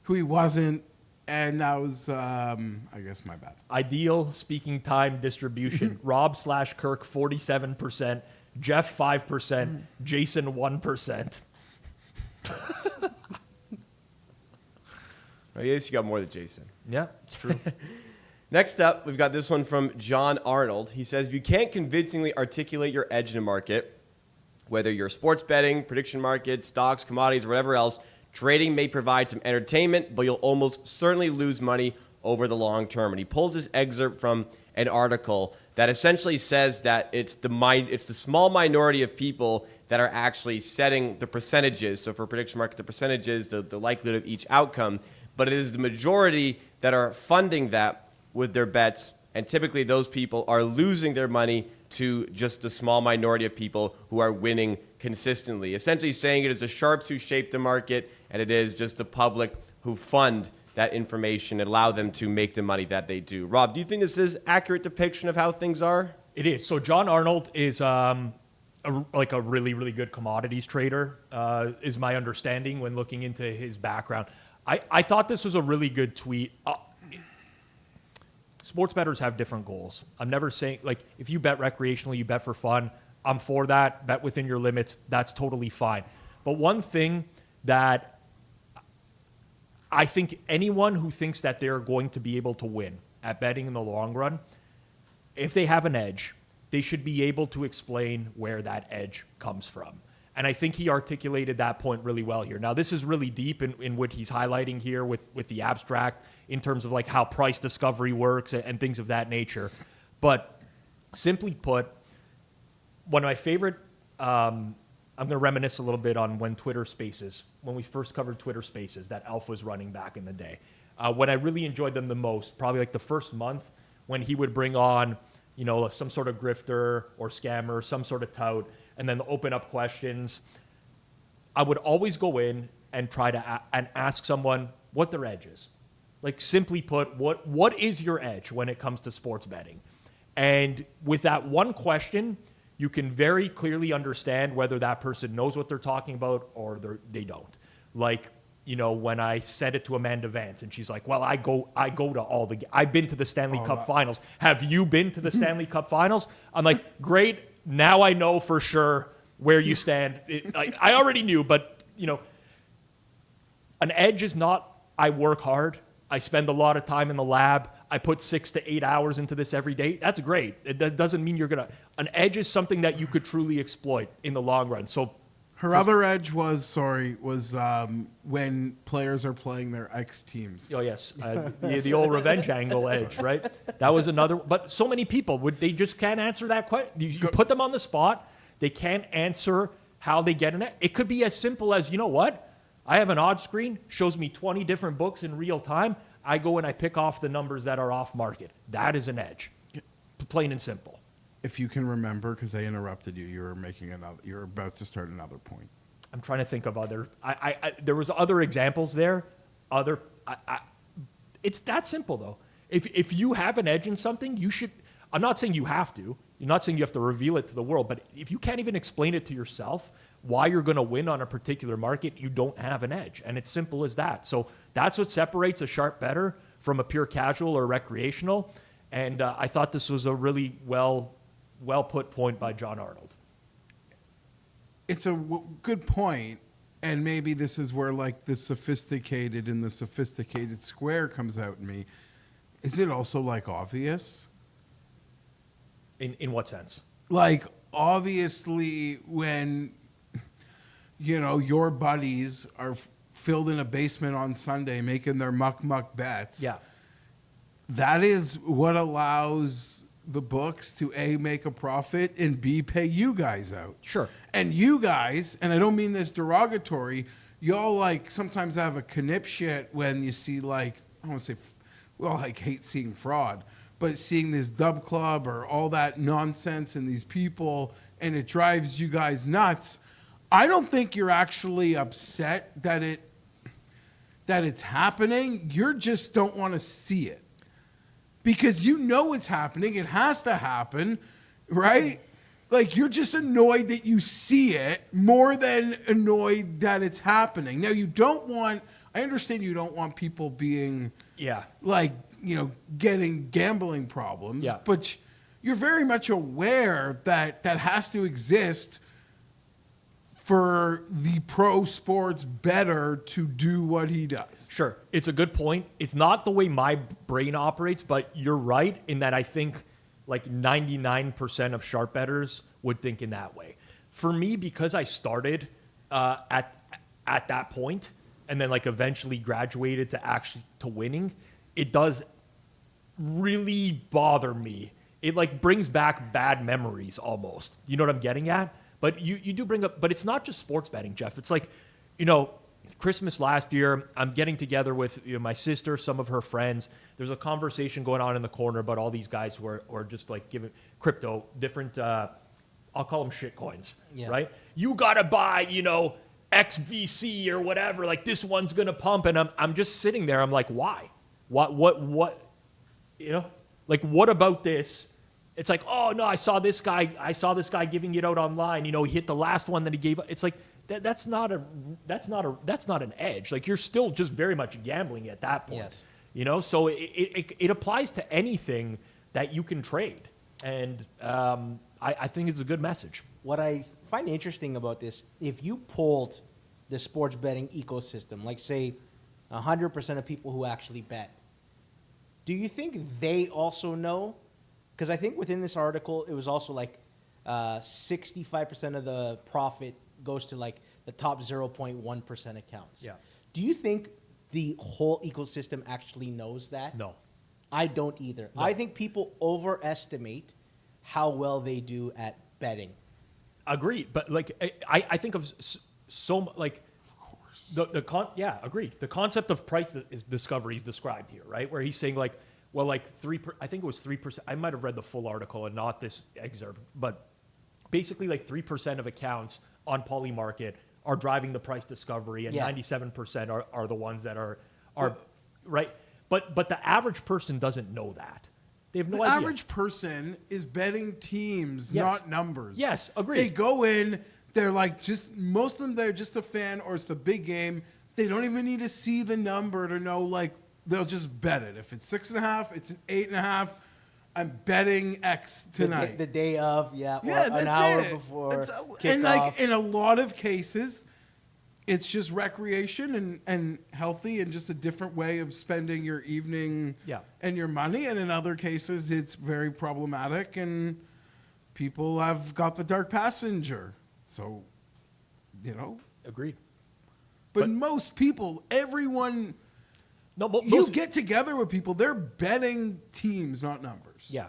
who he wasn't, and that was, I guess, my bad. Ideal speaking time distribution. Rob/Kirk 47%, Geoff 5%, Jason 1%. I guess you got more than Jason. Yeah, it's true. Next up, we've got this one from John Arnold. He says, if you can't convincingly articulate your edge in a market, whether you're sports betting, prediction markets, stocks, commodities, or whatever else, trading may provide some entertainment, but you'll almost certainly lose money over the long term. And he pulls this excerpt from an article that essentially says that it's the small minority of people that are actually setting the percentages. So for prediction market, the percentages, the likelihood of each outcome, but it is the majority that are funding that with their bets. And typically those people are losing their money to just the small minority of people who are winning consistently. Essentially saying it is the sharps who shape the market, and it is just the public who fund that information and allow them to make the money that they do. Rob, do you think this is accurate depiction of how things are? It is. So John Arnold is a really, really good commodities trader, is my understanding when looking into his background. I thought this was a really good tweet. Sports bettors have different goals. I'm never saying, like, if you bet recreationally, you bet for fun, I'm for that. Bet within your limits. That's totally fine. But one thing that I think anyone who thinks that they're going to be able to win at betting in the long run, if they have an edge, they should be able to explain where that edge comes from. And I think he articulated that point really well here. Now, this is really deep in what he's highlighting here with the abstract in terms of like how price discovery works and things of that nature. But simply put, one of my favorite, I'm going to reminisce a little bit on when we first covered Twitter Spaces that Alf was running back in the day. When I really enjoyed them the most, probably like the first month when he would bring on, some sort of grifter or scammer, some sort of tout, and then open up questions. I would always go in and try to and ask someone what their edge is. Like, simply put, what is your edge when it comes to sports betting? And with that one question, you can very clearly understand whether that person knows what they're talking about or they don't. Like, when I said it to Amanda Vance and she's like, well, I go to I've been to the Stanley Cup Finals. Have you been to the Stanley Cup Finals? I'm like, great. Now I know for sure where you stand. I already knew, but, an edge is not, I work hard. I spend a lot of time in the lab. I put 6 to 8 hours into this every day. That's great. That doesn't mean an edge is something that you could truly exploit in the long run. So her other edge was when players are playing their ex teams. Oh, yes. The old revenge angle edge, right? That was another. But so many people, they just can't answer that question. You put them on the spot. They can't answer how they get an edge. It could be as simple as, you know what? I have an odds screen, shows me 20 different books in real time. I go and I pick off the numbers that are off market. That is an edge. Plain and simple. If you can remember, because I interrupted you, you're about to start another point. I'm trying to think of other. There was other examples there. It's that simple though. If you have an edge in something, you should. I'm not saying you have to. You're not saying you have to reveal it to the world. But if you can't even explain it to yourself, why you're going to win on a particular market, you don't have an edge. And it's simple as that. So that's what separates a sharp bettor from a pure casual or recreational. And I thought this was a really well put point by John Arnold. It's a good point, and maybe this is where like the sophisticated and the sophisticated square comes out in me. Is it also like obvious? In what sense? Like, obviously when your buddies are filled in a basement on Sunday making their muck bets. Yeah. That is what allows the books to A, make a profit, and B, pay you guys out. Sure. And you guys, and I don't mean this derogatory, y'all like sometimes have a knip shit when you see like, I don't want to say, we all like hate seeing fraud, but seeing this dub club or all that nonsense and these people, and it drives you guys nuts. I don't think you're actually upset that it's happening. You just don't want to see it. Because you know it's happening. It has to happen, right? Like, you're just annoyed that you see it more than annoyed that it's happening. Now, I understand you don't want people being, getting gambling problems. Yeah. But you're very much aware that has to exist for the pro sports bettor to do what he does. Sure. It's a good point. It's not the way my brain operates, but you're right in that I think like 99% of sharp bettors would think in that way. For me, because I started at that point and then like eventually graduated to winning, it does really bother me. It like brings back bad memories almost. You know what I'm getting at? But you do bring up, but it's not just sports betting, Geoff. It's like, Christmas last year, I'm getting together with my sister, some of her friends. There's a conversation going on in the corner about all these guys who are just like giving crypto, different, I'll call them shit coins, right? You got to buy, XVC or whatever. Like this one's going to pump. And I'm just sitting there. I'm like, why? What, like what about this? It's like, oh no, I saw this guy giving it out online. He hit the last one that he gave. It's like that's not an edge. Like you're still just very much gambling at that point. Yes. So it applies to anything that you can trade, and I think it's a good message. What I find interesting about this, if you polled the sports betting ecosystem, like say 100% of people who actually bet, do you think they also know? Because I think within this article, it was also like 65% of the profit goes to like the top 0.1% accounts. Yeah. Do you think the whole ecosystem actually knows that? No. I don't either. No. I think people overestimate how well they do at betting. Agreed. But like I think of so like agreed. The concept of price discovery is described here, right? Where he's saying like, well, like I think it was 3%. I might have read the full article and not this excerpt, but basically like 3% of accounts on Polymarket are driving the price discovery, and 97% are the ones that are right. But the average person doesn't know that. They have no idea. The average person is betting teams, not numbers. Yes, agreed. They go in, they're like most of them, they're just a fan or it's the big game. They don't even need to see the number to know, like, they'll just bet it. If it's 6.5, it's 8.5. I'm betting X tonight. The day of, or an hour before kickoff. And like in a lot of cases, it's just recreation and healthy and just a different way of spending your evening and your money. And in other cases, it's very problematic and people have got the dark passenger. So, Agreed. But most people, everyone... No, you get together with people, they're betting teams, not numbers. Yeah.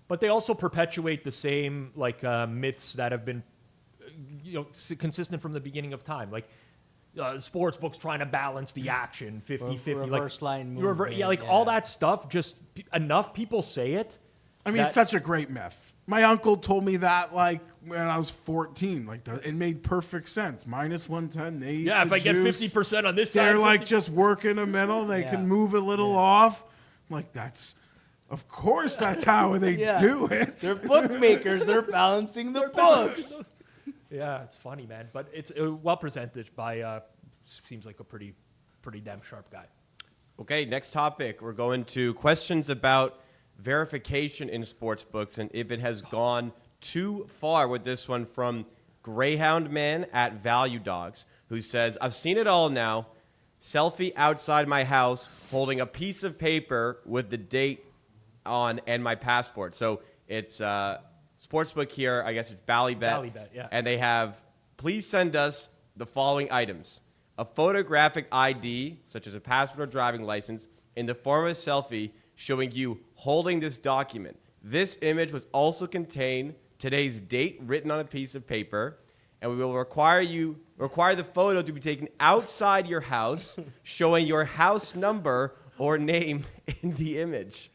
But they also perpetuate the same like myths that have been consistent from the beginning of time. Like sports books trying to balance the action 50-50. Reverse line movement. All that stuff, just enough people say it. I mean, it's such a great myth. My uncle told me that like when I was 14. Like it made perfect sense. Minus 110. They eat if I get juice. 50% on this side, they're like just working the middle. They can move a little off. I'm like of course that's how they do it. They're bookmakers. They're balancing the books. Yeah, it's funny, man. But it's well presented by seems like a pretty damn sharp guy. Okay, next topic. We're going to questions about verification in sports books and if it has gone too far, with this one from Greyhound Man at Value Dogs, who says, I've seen it all now. Selfie outside my house holding a piece of paper with the date on and my passport. So it's sportsbook here. I guess it's BallyBet. BallyBet, yeah. And they have, please send us the following items. A photographic ID, such as a passport or driving license, in the form of a selfie showing you holding this document. This image was also contain today's date written on a piece of paper, and we will require the photo to be taken outside your house, showing your house number or name in the image.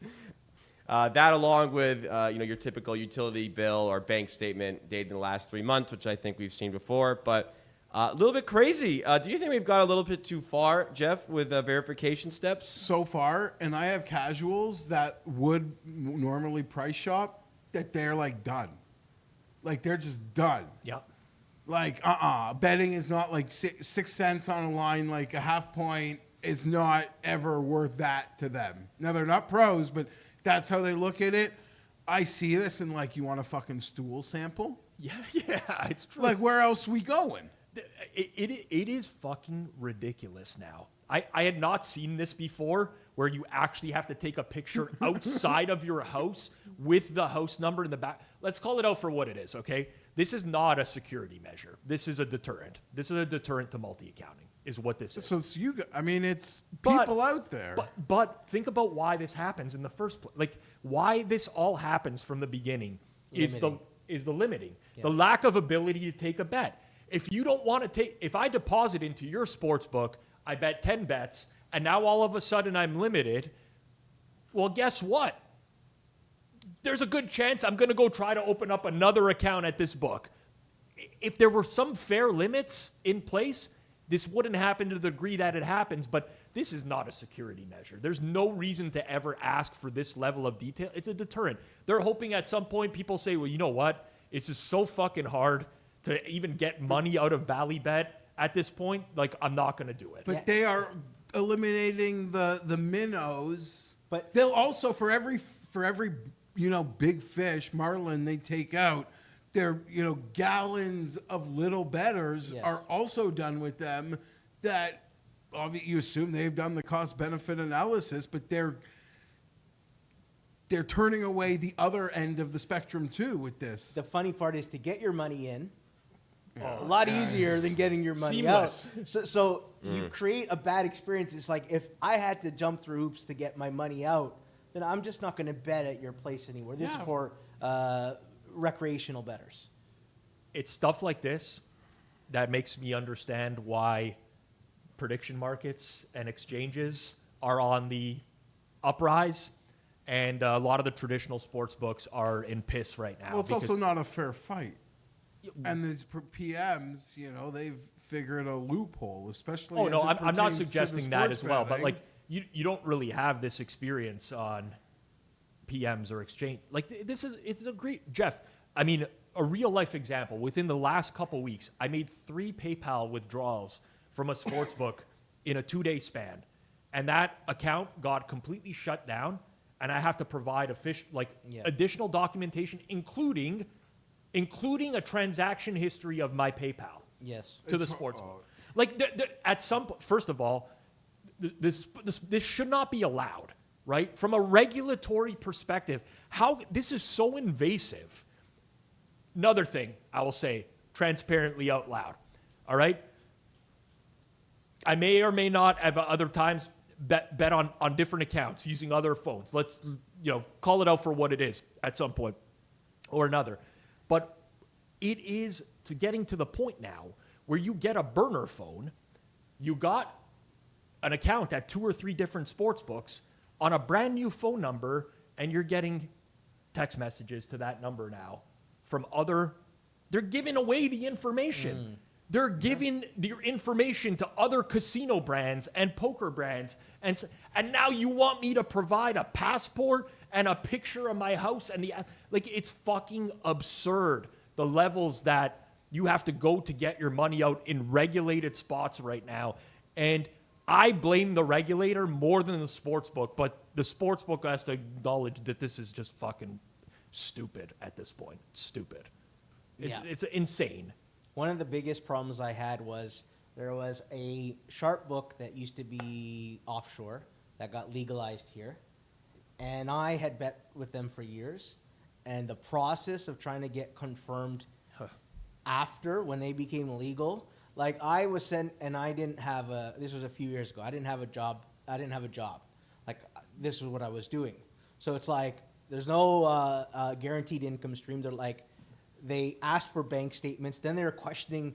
That along with your typical utility bill or bank statement dated in the last 3 months, which I think we've seen before, but a little bit crazy. Do you think we've got a little bit too far, Geoff, with verification steps? So far, and I have casuals that would normally price shop that they're like done. Like they're just done. Yeah. Like, betting is not like 6 cents on a line, like a half point is not ever worth that to them. Now, they're not pros, but that's how they look at it. I see this and like, you want a fucking stool sample? Yeah, it's true. Like, where else we going? It is fucking ridiculous now. I had not seen this before, where you actually have to take a picture outside of your house with the house number in the back. Let's call it out for what it is, okay? This is not a security measure. This is a deterrent. This is a deterrent to multi-accounting, is what this is. So it's it's people out there. But think about why this happens in the first place. Like, why this all happens from the beginning is the limiting. Yeah. The lack of ability to take a bet. If you don't want to if I deposit into your sports book, I bet 10 bets, and now all of a sudden I'm limited, well, guess what? There's a good chance I'm going to go try to open up another account at this book. If there were some fair limits in place, this wouldn't happen to the degree that it happens, but this is not a security measure. There's no reason to ever ask for this level of detail. It's a deterrent. They're hoping at some point people say, well, you know what? It's just so fucking hard to even get money out of BallyBet at this point. Like, I'm not going to do it. But they are eliminating the minnows. But they'll also, for every big fish, marlin they take out, their gallons of little bettors are also done with them. That you assume they've done the cost benefit analysis, but they're turning away the other end of the spectrum too with this. The funny part is to get your money in. A lot easier than getting your money out. So you create a bad experience. It's like, if I had to jump through hoops to get my money out, then I'm just not going to bet at your place anymore. This is for recreational bettors. It's stuff like this that makes me understand why prediction markets and exchanges are on the uprise, and a lot of the traditional sports books are in piss right now. Well, it's also not a fair fight. And these PMs, they've figured a loophole, especially. Oh no, I'm not suggesting that as well, but like you don't really have this experience on PMs or exchange. Like it's a great, Geoff. I mean, a real life example. Within the last couple weeks, I made 3 PayPal withdrawals from a sports book in a 2-day span, and that account got completely shut down, and I have to provide additional documentation, including a transaction history of my PayPal. Yes. To the sports book. Like, at some point, first of all, this should not be allowed, right? From a regulatory perspective, this is so invasive. Another thing I will say transparently out loud, all right? I may or may not have other times bet on different accounts using other phones. Let's call it out for what it is at some point or another. But it is getting to the point now where you get a burner phone, you got an account at 2 or 3 different sports books on a brand new phone number, and you're getting text messages to that number now from they're giving away the information. They're giving your information to other casino brands and poker brands. And now you want me to provide a passport and a picture of my house and it's fucking absurd. The levels that you have to go to get your money out in regulated spots right now. And I blame the regulator more than the sports book, but the sports book has to acknowledge that this is just fucking stupid at this point. Stupid. It's insane. One of the biggest problems I had was there was a sharp book that used to be offshore that got legalized here. And I had bet with them for years. And the process of trying to get confirmed after, when they became legal, like I was sent, and I didn't have this was a few years ago, I didn't have a job. Like, this is what I was doing. So it's like, there's no guaranteed income stream. They asked for bank statements. Then they were questioning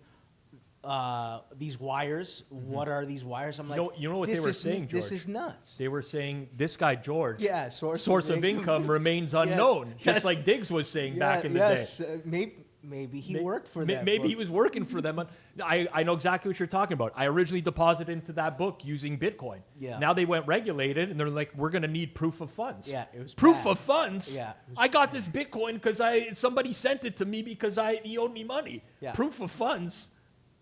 these wires. Mm-hmm. What are these wires? I'm like, you know what they were saying, George? This is nuts. They were saying, this guy, George, source of income remains unknown, just like Diggs was saying back in the day. Maybe he worked for them. Maybe he was working for them. I know exactly what you're talking about. I originally deposited into that book using Bitcoin. Yeah. Now they went regulated, and they're like, we're going to need proof of funds. Yeah, it was proof of funds? Yeah. I got this Bitcoin because somebody sent it to me because he owed me money. Yeah. Proof of funds?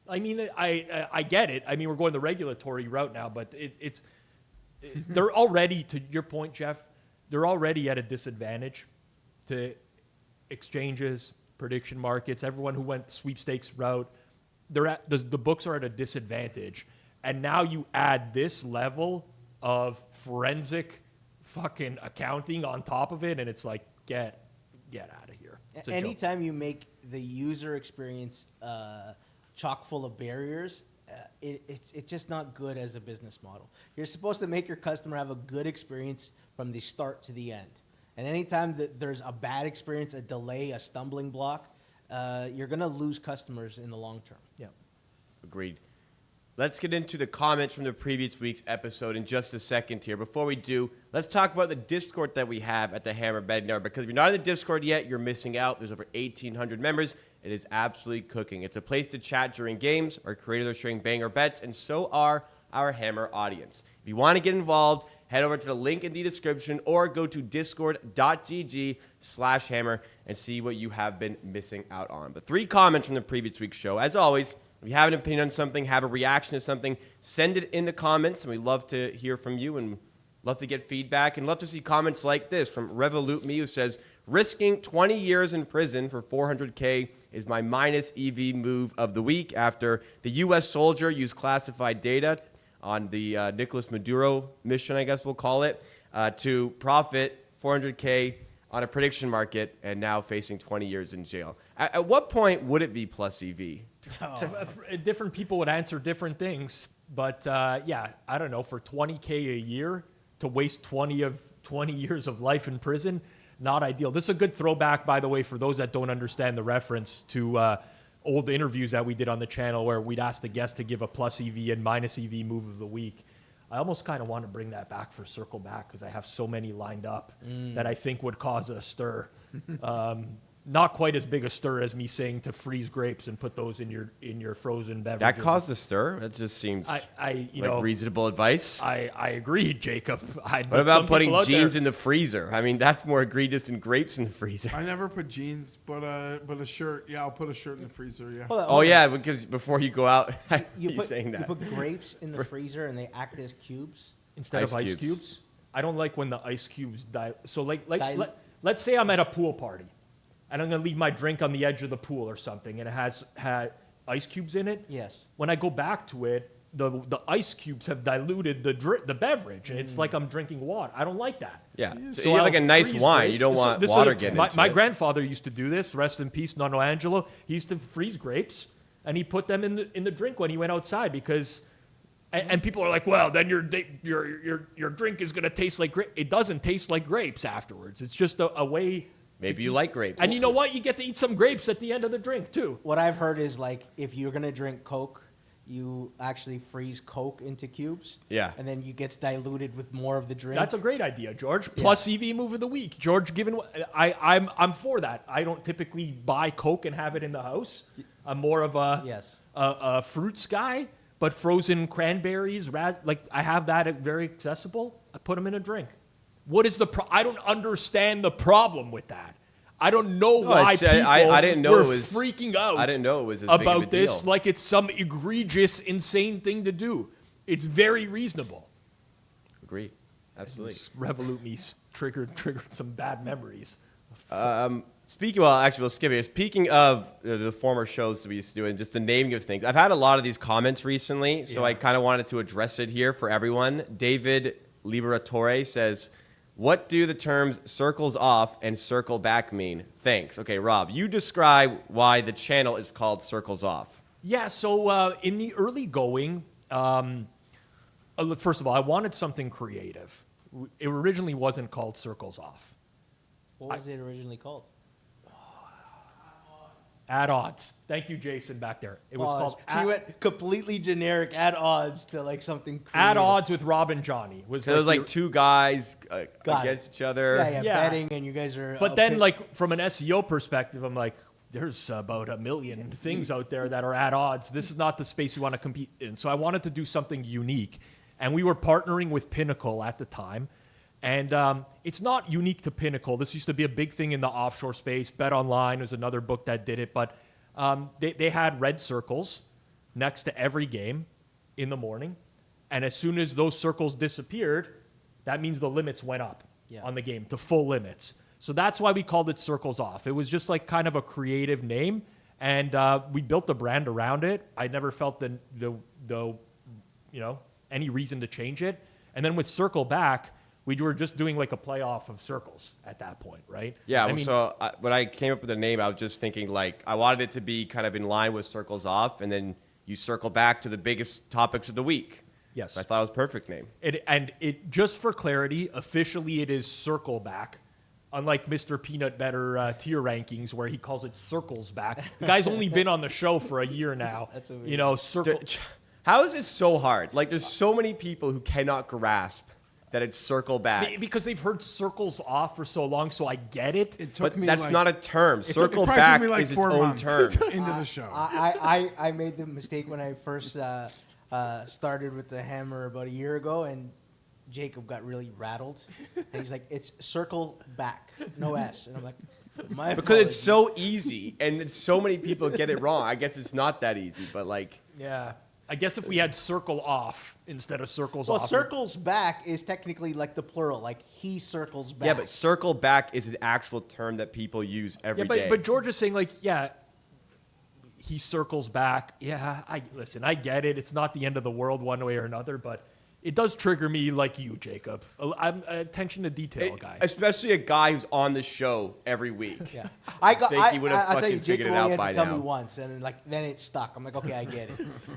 I mean, I get it. I mean, we're going the regulatory route now, but they're already, to your point, Geoff, they're already at a disadvantage to exchanges, prediction markets, everyone who went sweepstakes route. the books are at a disadvantage. And now you add this level of forensic fucking accounting on top of it, and it's like, get out of here. It's a joke. Anytime you make the user experience chock full of barriers, it's just not good as a business model. You're supposed to make your customer have a good experience from the start to the end. And anytime that there's a bad experience, a delay, a stumbling block, you're going to lose customers in the long term. Yeah. Agreed. Let's get into the comments from the previous week's episode in just a second here. Before we do, let's talk about the Discord that we have at the Hammer Betting Network, because if you're not in the Discord yet, you're missing out. There's over 1,800 members. It is absolutely cooking. It's a place to chat during games. Our creators are sharing banger bets, and so are our Hammer audience. If you want to get involved, head over to the link in the description or go to discord.gg/hammer and see what you have been missing out on. But 3 comments from the previous week's show. As always, if you have an opinion on something, have a reaction to something, send it in the comments, and we love to hear from you and love to get feedback and love to see comments like this from Revolut Me, who says, risking 20 years in prison for $400K is my minus EV move of the week after the U.S. soldier used classified data on the Nicolas Maduro mission, I guess we'll call it, to profit $400K on a prediction market and now facing 20 years in jail. At what point would it be plus EV? Different people would answer different things, but yeah, I don't know, for $20K a year to waste 20 years of life in prison, not ideal. This is a good throwback, by the way, for those that don't understand the reference to old interviews that we did on the channel where we'd ask the guest to give a plus EV and minus EV move of the week. I almost kind of want to bring that back for Circle Back because I have so many lined up that I think would cause a stir. Not quite as big a stir as me saying to freeze grapes and put those in your frozen beverages. That caused a stir? That just seems reasonable advice. I agree, Jacob. What about putting jeans in the freezer? I mean, that's more egregious than grapes in the freezer. I never put jeans, but a shirt. Yeah, I'll put a shirt in the freezer. Yeah. Hold on, Oh yeah, because before you go out, you're saying that. You put grapes in the freezer and they act as cubes Instead of ice cubes. cubes. I don't like when the ice cubes die. So let's say I'm at a pool party and I'm going to leave my drink on the edge of the pool or something and it has had ice cubes in it. Yes. When I go back to it, the ice cubes have diluted the beverage, and it's like I'm drinking water. I don't like that. Yeah. So So you have I'll like a nice freeze wine. grapes. You don't want This is water a- getting my, into my it. grandfather used to do this. Rest in peace, Nono Angelo. He used to freeze grapes, and he put them in the drink when he went outside because. And people are like, well, then your drink is going to taste like grape. It doesn't taste like grapes afterwards. It's just a way. Maybe you like grapes. And you know what? You get to eat some grapes at the end of the drink, too. What I've heard is like if you're gonna drink Coke, you actually freeze Coke into cubes. Yeah. And then it gets diluted with more of the drink. That's a great idea, George. Plus EV move of the week. George, I'm for that. I don't typically buy Coke and have it in the house. I'm more of a fruits guy, but frozen cranberries, I have that very accessible. I put them in a drink. What is I don't understand the problem with that. I don't know why people I didn't know were it was freaking out. I didn't know it was as big of a about this deal. like it's some egregious, insane thing to do. It's very reasonable. Agreed. Absolutely. Revolut Me triggered some bad memories. We'll skip it. Speaking of the former shows that we used to do and just the naming of things, I've had a lot of these comments recently, so I kind of wanted to address it here for everyone. David Liberatore says, what do the terms circles off and circle back mean? Thanks. Okay, Rob, you describe why the channel is called Circles Off. Yeah, so in the early going, first of all, I wanted something creative. It originally wasn't called Circles Off. What was it originally called? At odds. Thank you, Jason, back there. It was called So you went completely generic at odds to like something creative. At Odds with Rob and Johnny. So it was like two guys against each other. Yeah, betting, and you guys are. But then, like, from an SEO perspective, I'm like, there's about 1 million things out there that are at odds. This is not the space you want to compete in. So I wanted to do something unique. And we were partnering with Pinnacle at the time. And it's not unique to Pinnacle. This used to be a big thing in the offshore space. Bet Online was another book that did it. But they had red circles next to every game in the morning. And as soon as those circles disappeared, that means the limits went up on the game to full limits. So that's why we called it Circles Off. It was just like kind of a creative name. And we built the brand around it. I never felt any reason to change it. And then with Circle Back, we were just doing like a playoff of circles at that point, right? Yeah, I mean, so when I came up with the name, I was just thinking like I wanted it to be kind of in line with Circles Off, and then you circle back to the biggest topics of the week. yes. So I thought it was a perfect name. It just for clarity, officially it is Circle Back. Unlike Mr. Peanut Butter tier rankings where he calls it Circles Back. The guy's only been on the show for a year now. That's amazing. You know, circle. How is it so hard? Like there's so many people who cannot grasp that it's circle back. Because they've heard Circles Off for so long, so I get it. It took But me that's like, not a term. it Circle probably took back me like is its 4 own months term. into the show. I made the mistake when I first started with the hammer about a year ago, and Jacob got really rattled. And he's like, it's Circle Back, no S. And I'm like, my Because it's apologies. so easy, and so many people get it wrong. I guess it's not that easy, but like, Yeah. I guess if we had Circle Off instead of Circles Well, Off. circles back is technically like the plural, like he circles back. yeah, but circle back is an actual term that people use every day. But George is saying like, yeah, he circles back. Yeah, I get it. It's not the end of the world one way or another, but it does trigger me like you, Jacob. I'm an attention to detail guy. Especially a guy who's on the show every week. Yeah, think he would have I tell fucking you, figured Jacob it out only had by to tell now. me once, and then it stuck. I'm like, okay, I get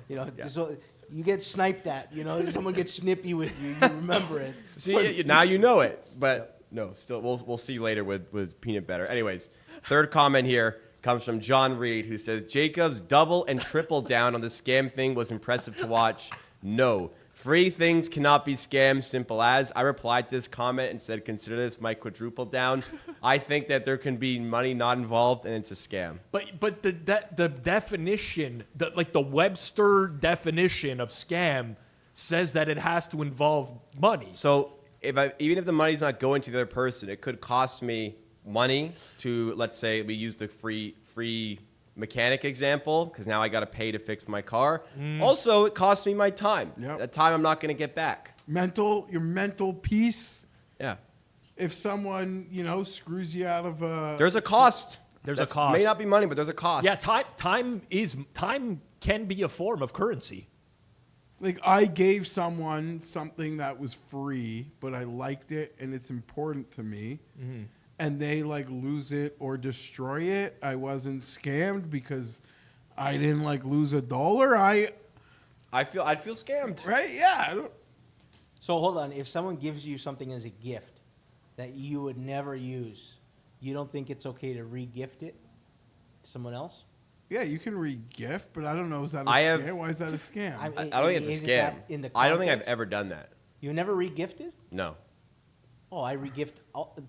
it. So you get sniped at. Someone gets snippy with you. You remember it. See, now you know it. But no, still, we'll see later with Peanut Butter. Anyways, third comment here comes from John Reed, who says, Jacob's double and triple down on the scam thing was impressive to watch. No. Free things cannot be scams, simple as. I replied to this comment and said, consider this my quadruple down. I think that there can be money not involved and it's a scam. But the definition, the Webster definition of scam says that it has to involve money. So even if the money's not going to the other person, it could cost me money to, let's say we use the free mechanic example, because now I got to pay to fix my car. Also, it costs me my time. Yep. That time I'm not going to get back. Your mental peace. Yeah. If someone, screws you out of a... There's a cost. There's a cost. May not be money, but there's a cost. Yeah, time can be a form of currency. Like, I gave someone something that was free, but I liked it, and it's important to me. Mm-hmm. And they lose it or destroy it. I wasn't scammed because I didn't lose $1. I'd feel scammed. Right? Yeah. So hold on. If someone gives you something as a gift that you would never use, you don't think it's okay to re-gift it to someone else? Yeah, you can re-gift, but I don't know. Is that a scam? Why is that a scam? I don't think it's a Isn't scam. that in the I don't think I've context? ever done that. You never re-gifted? No. Oh, I re-gift.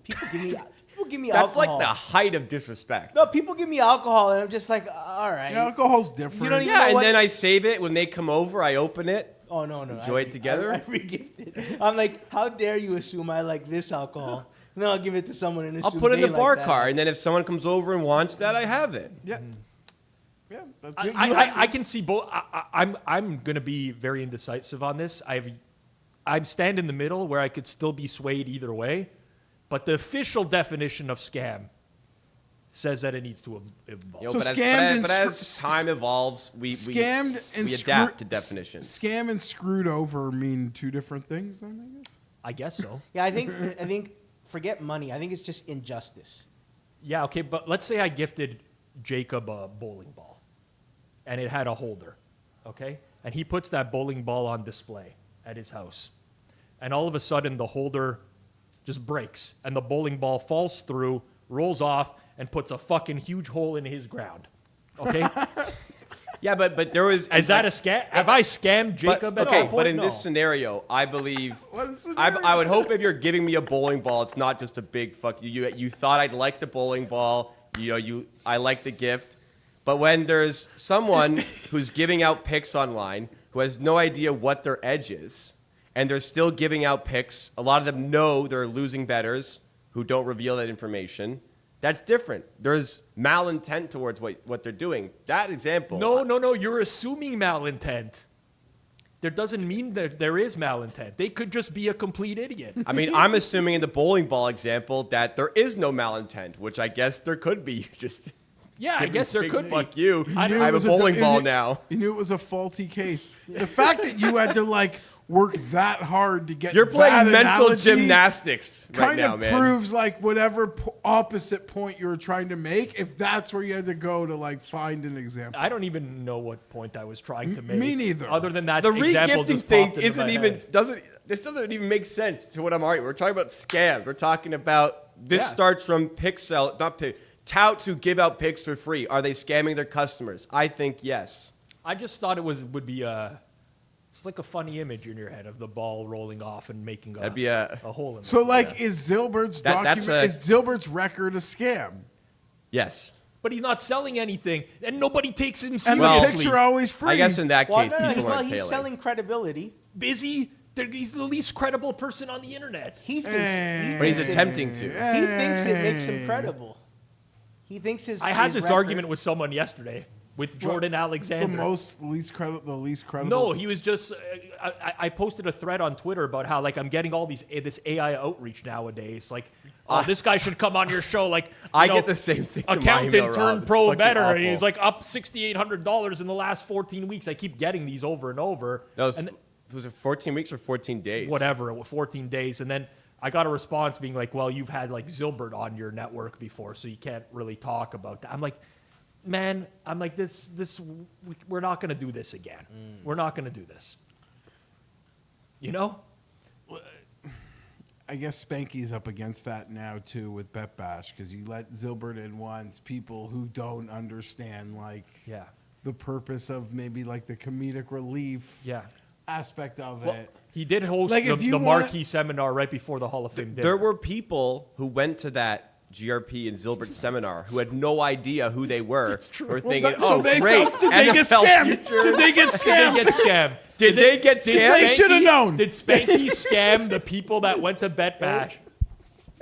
People give me That's alcohol. like the height of disrespect. No, people give me alcohol, and I'm just like, all right. Alcohol's different. You don't even Yeah, know and what- then I save it. When they come over, I open it. Oh, no. Enjoy it together? I re-gifted. I'm like, how dare you assume I like this alcohol? And then I'll give it to someone and I'll assume put it in they the like bar that. car, and then if someone comes over and wants that, I have it. Yeah. Yeah. I can see both. I'm going to be very indecisive on this. I'm stand in the middle where I could still be swayed either way, but the official definition of scam says that it needs to evolve. You know, So but scammed and as time evolves, we adapt to definitions. Scam and screwed over mean two different things, then, I guess? I guess so. Yeah, I think forget money. I think it's just injustice. Yeah, okay, but let's say I gifted Jacob a bowling ball, and it had a holder, okay? And he puts that bowling ball on display at his house. And all of a sudden, the holder just breaks, and the bowling ball falls through, rolls off, and puts a fucking huge hole in his ground, okay? Yeah, but there was... Is that a scam? Have I scammed Jacob at okay, that point? but in No. this scenario, I believe... What is the I would hope if you're giving me a bowling ball, it's not just a big fuck you. You thought I'd like the bowling ball. I like the gift. But when there's someone who's giving out picks online who has no idea what their edge is, and they're still giving out picks, a lot of them know they're losing bettors who don't reveal that information. That's different. There's malintent towards what they're doing. That example... No. You're assuming malintent. There doesn't mean that there is malintent. They could just be a complete idiot. I mean, I'm assuming in the bowling ball example that there is no malintent, which I guess there could be. Yeah, I guess there Big could be. fuck you. I knew it have a was bowling ball you- now. You knew it was a faulty case. The fact that you had to like work that hard to get You're playing that mental analogy gymnastics right kind now, of man. proves like whatever opposite point you were trying to make. If that's where you had to go to like find an example. I don't even know what point I was trying to make. Me neither. Other than that The example regifting just thing popped into isn't my even head. this doesn't even make sense to what I'm arguing. We're talking about scams. We're talking about this Yeah. starts from touts who give out picks for free. Are they scamming their customers? I think yes. I just thought it would be it's like a funny image in your head of the ball rolling off and making That'd be a hole in it. So like, is Zilbert's That's document? Is Zilbert's record a scam? yes. But he's not selling anything, and nobody takes him And seriously. the picks are always free. I guess in that Well, case, no, people aren't he's tailing. selling credibility. Busy. He's the least credible person on the internet. He thinks, But he's thinks it- attempting to. He thinks it makes him credible. He thinks his. I had his this record- argument with someone yesterday with Jordan the Alexander. least credible. No, he was just. I posted a thread on Twitter about how like I'm getting all this AI outreach nowadays. Like, oh, this guy should come on your show. Like, I you get the same thing to my Accountant email, Rob. turned It's pro fucking better, and awful. he's like up $6,800 in the last 14 weeks. I keep getting these over and over. No, And was it 14 weeks or 14 days? whatever, 14 days, and then I got a response being like, "Well, you've had like Zilbert on your network before, so you can't really talk about that." I'm like, man, we're not going to do this again. We're not going to do this. You know? I guess Spanky's up against that now too with Bet Bash because you let Zilbert in once, people who don't understand like Yeah. the purpose of maybe like the comedic relief Yeah. aspect of Well, it. he did host Like, if the you want- marquee seminar right before the Hall of Fame dinner. There were people who went to that GRP and Zilbert seminar who had no idea who they were. Were Well, thinking, that- so oh, they great, felt- did they get NFL scammed? futures. Did they get Did scammed? they get scammed? Did they get Did scammed? They shoulda Spanky- known. Did Spanky scam the people that went to Bet Bash?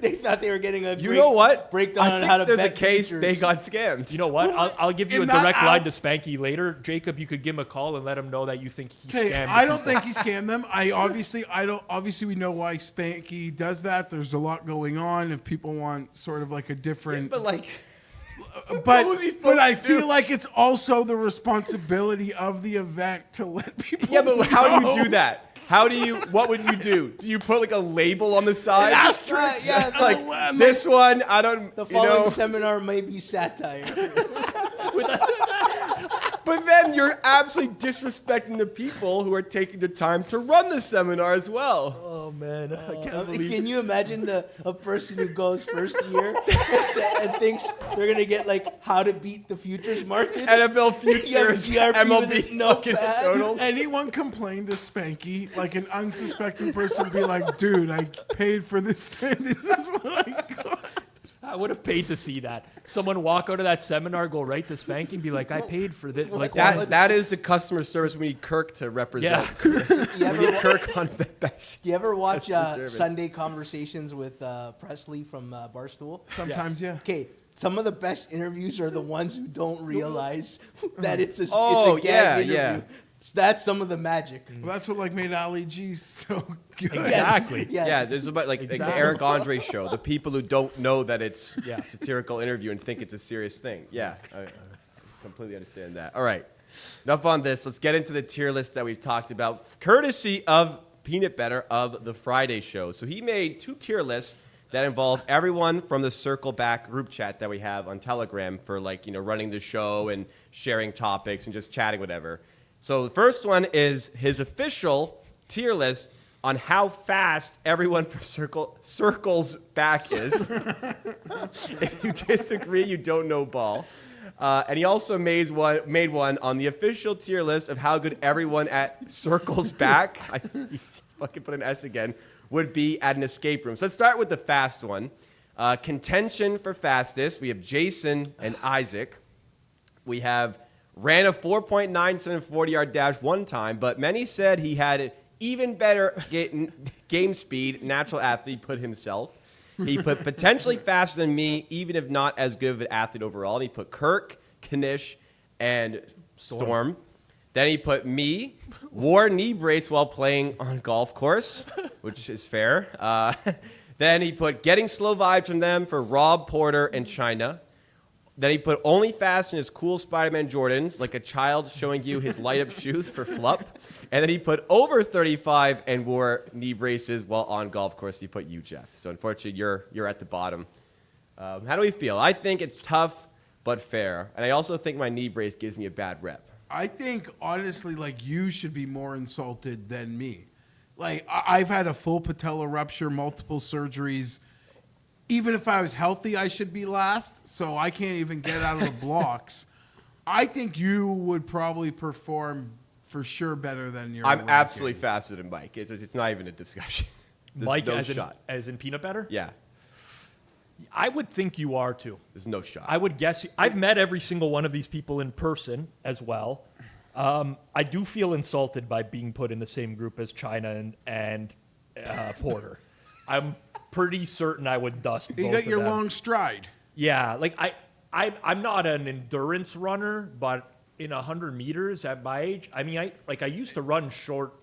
They thought they were getting a You know what? breakdown I on think how to there's bet a case futures. they got scammed. You know what? Well, I'll give you a in that direct out- line to Spanky later. Jacob, you could give him a call and let him know that you think he Okay, scammed. I don't think he scammed them. Obviously we know why Spanky does that. There's a lot going on. If people want sort of like a different, But like, but was he supposed but I to feel do? like it's also the responsibility of the event to let people. yeah, but how do you know. do that? What would you do? Do you put like a label on the side? Asterisk. Yeah, like Oh, this one, I don't. The you following know, seminar may be satire. but then you're absolutely disrespecting the people who are taking the time to run the seminar as well. Oh man, I can't believe. Can you imagine a person who goes first year and thinks they're gonna get like how to beat the futures market? NFL futures, GRP with MLB no fucking pad. totals. Anyone complain to Spanky, like an unsuspecting person, be like, "Dude, I paid for this. This is what I got." I would have paid to see that. Someone walk out of that seminar, go right to Spanky, and be like, "I paid for this." Like That is the customer service we need Kirk to represent. You We ever, need Kirk on Bet. do you ever watch Customer service. Sunday Conversations with Presley from Barstool? Sometimes, yeah. Okay, some of the best interviews are the ones who don't realize that it's a Oh, it's a gag yeah, interview. yeah. That's some of the magic. Well, that's what like made Ali G so good. Exactly. Yes. Yeah, there's about like the Exactly. Eric Andre show. The people who don't know that it's Yeah. a satirical interview and think it's a serious thing. Yeah, I completely understand that. All right, enough on this. Let's get into the tier list that we've talked about, courtesy of Peanut Bettor of the Friday Show. So he made 2 tier lists that involve everyone from the Circle Back group chat that we have on Telegram for like, you know, running the show and sharing topics and just chatting, whatever. So the first one is his official tier list on how fast everyone from Circle's back is. If you disagree, you don't know ball. And he also made one on the official tier list of how good everyone at Circle's back, I fucking put an S again, would be at an escape room. So let's start with the fast one. Contention for fastest, we have Jason and Isaac. We have ran a 4.97 40-yard dash one time, but many said he had even better game speed. Natural athlete put himself. He put potentially faster than me, even if not as good of an athlete overall. And he put Kirk, Kanish, and Storm. Then he put me, wore knee brace while playing on golf course, which is fair. Then he put getting slow vibes from them for Rob, Porter, and China. Then he put only fast in his cool Spider-Man Jordans, like a child showing you his light-up shoes for flup. And then he put over 35 and wore knee braces while on golf course. He put you, Geoff. So unfortunately, you're at the bottom. How do we feel? I think it's tough but fair. And I also think my knee brace gives me a bad rep. I think, honestly, like, you should be more insulted than me. Like, I've had a full patella rupture, multiple surgeries. Even if I was healthy, I should be last, so I can't even get out of the blocks. I think you would probably perform for sure better than your I'm ranking. absolutely faster than Mike. It's not even a discussion. There's Mike, no as shot. in peanut butter? Yeah, I would think you are too. there's no shot. I would guess. I've met every single one of these people in person as well. I do feel insulted by being put in the same group as China and Porter. I'm pretty certain I would dust You both got of your them. long stride. Yeah, like I'm not an endurance runner, but in 100 meters at my age, I mean, I used to run short.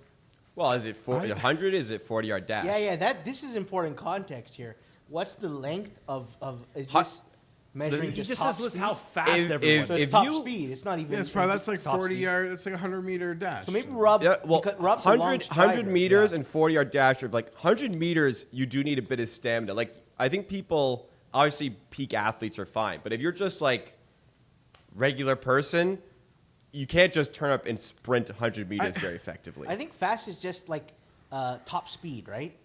Well, is it 100? Is it 40-yard dash? Yeah. This is important context here. What's the length of is this measuring He just just top says, listen speed? how fast everyone. So if it's top you- speed. It's not even. Yeah, that's like Top 40 speed. yard. That's like a 100-meter dash. So maybe Rob. Yeah, well, because Rob's a long 100 strider. meters Yeah. and 40-yard dash. Like 100 meters, you do need a bit of stamina. Like I think people, obviously, peak athletes are fine, but if you're just like regular person, you can't just turn up and sprint 100 meters very effectively. I think fast is just like top speed, right?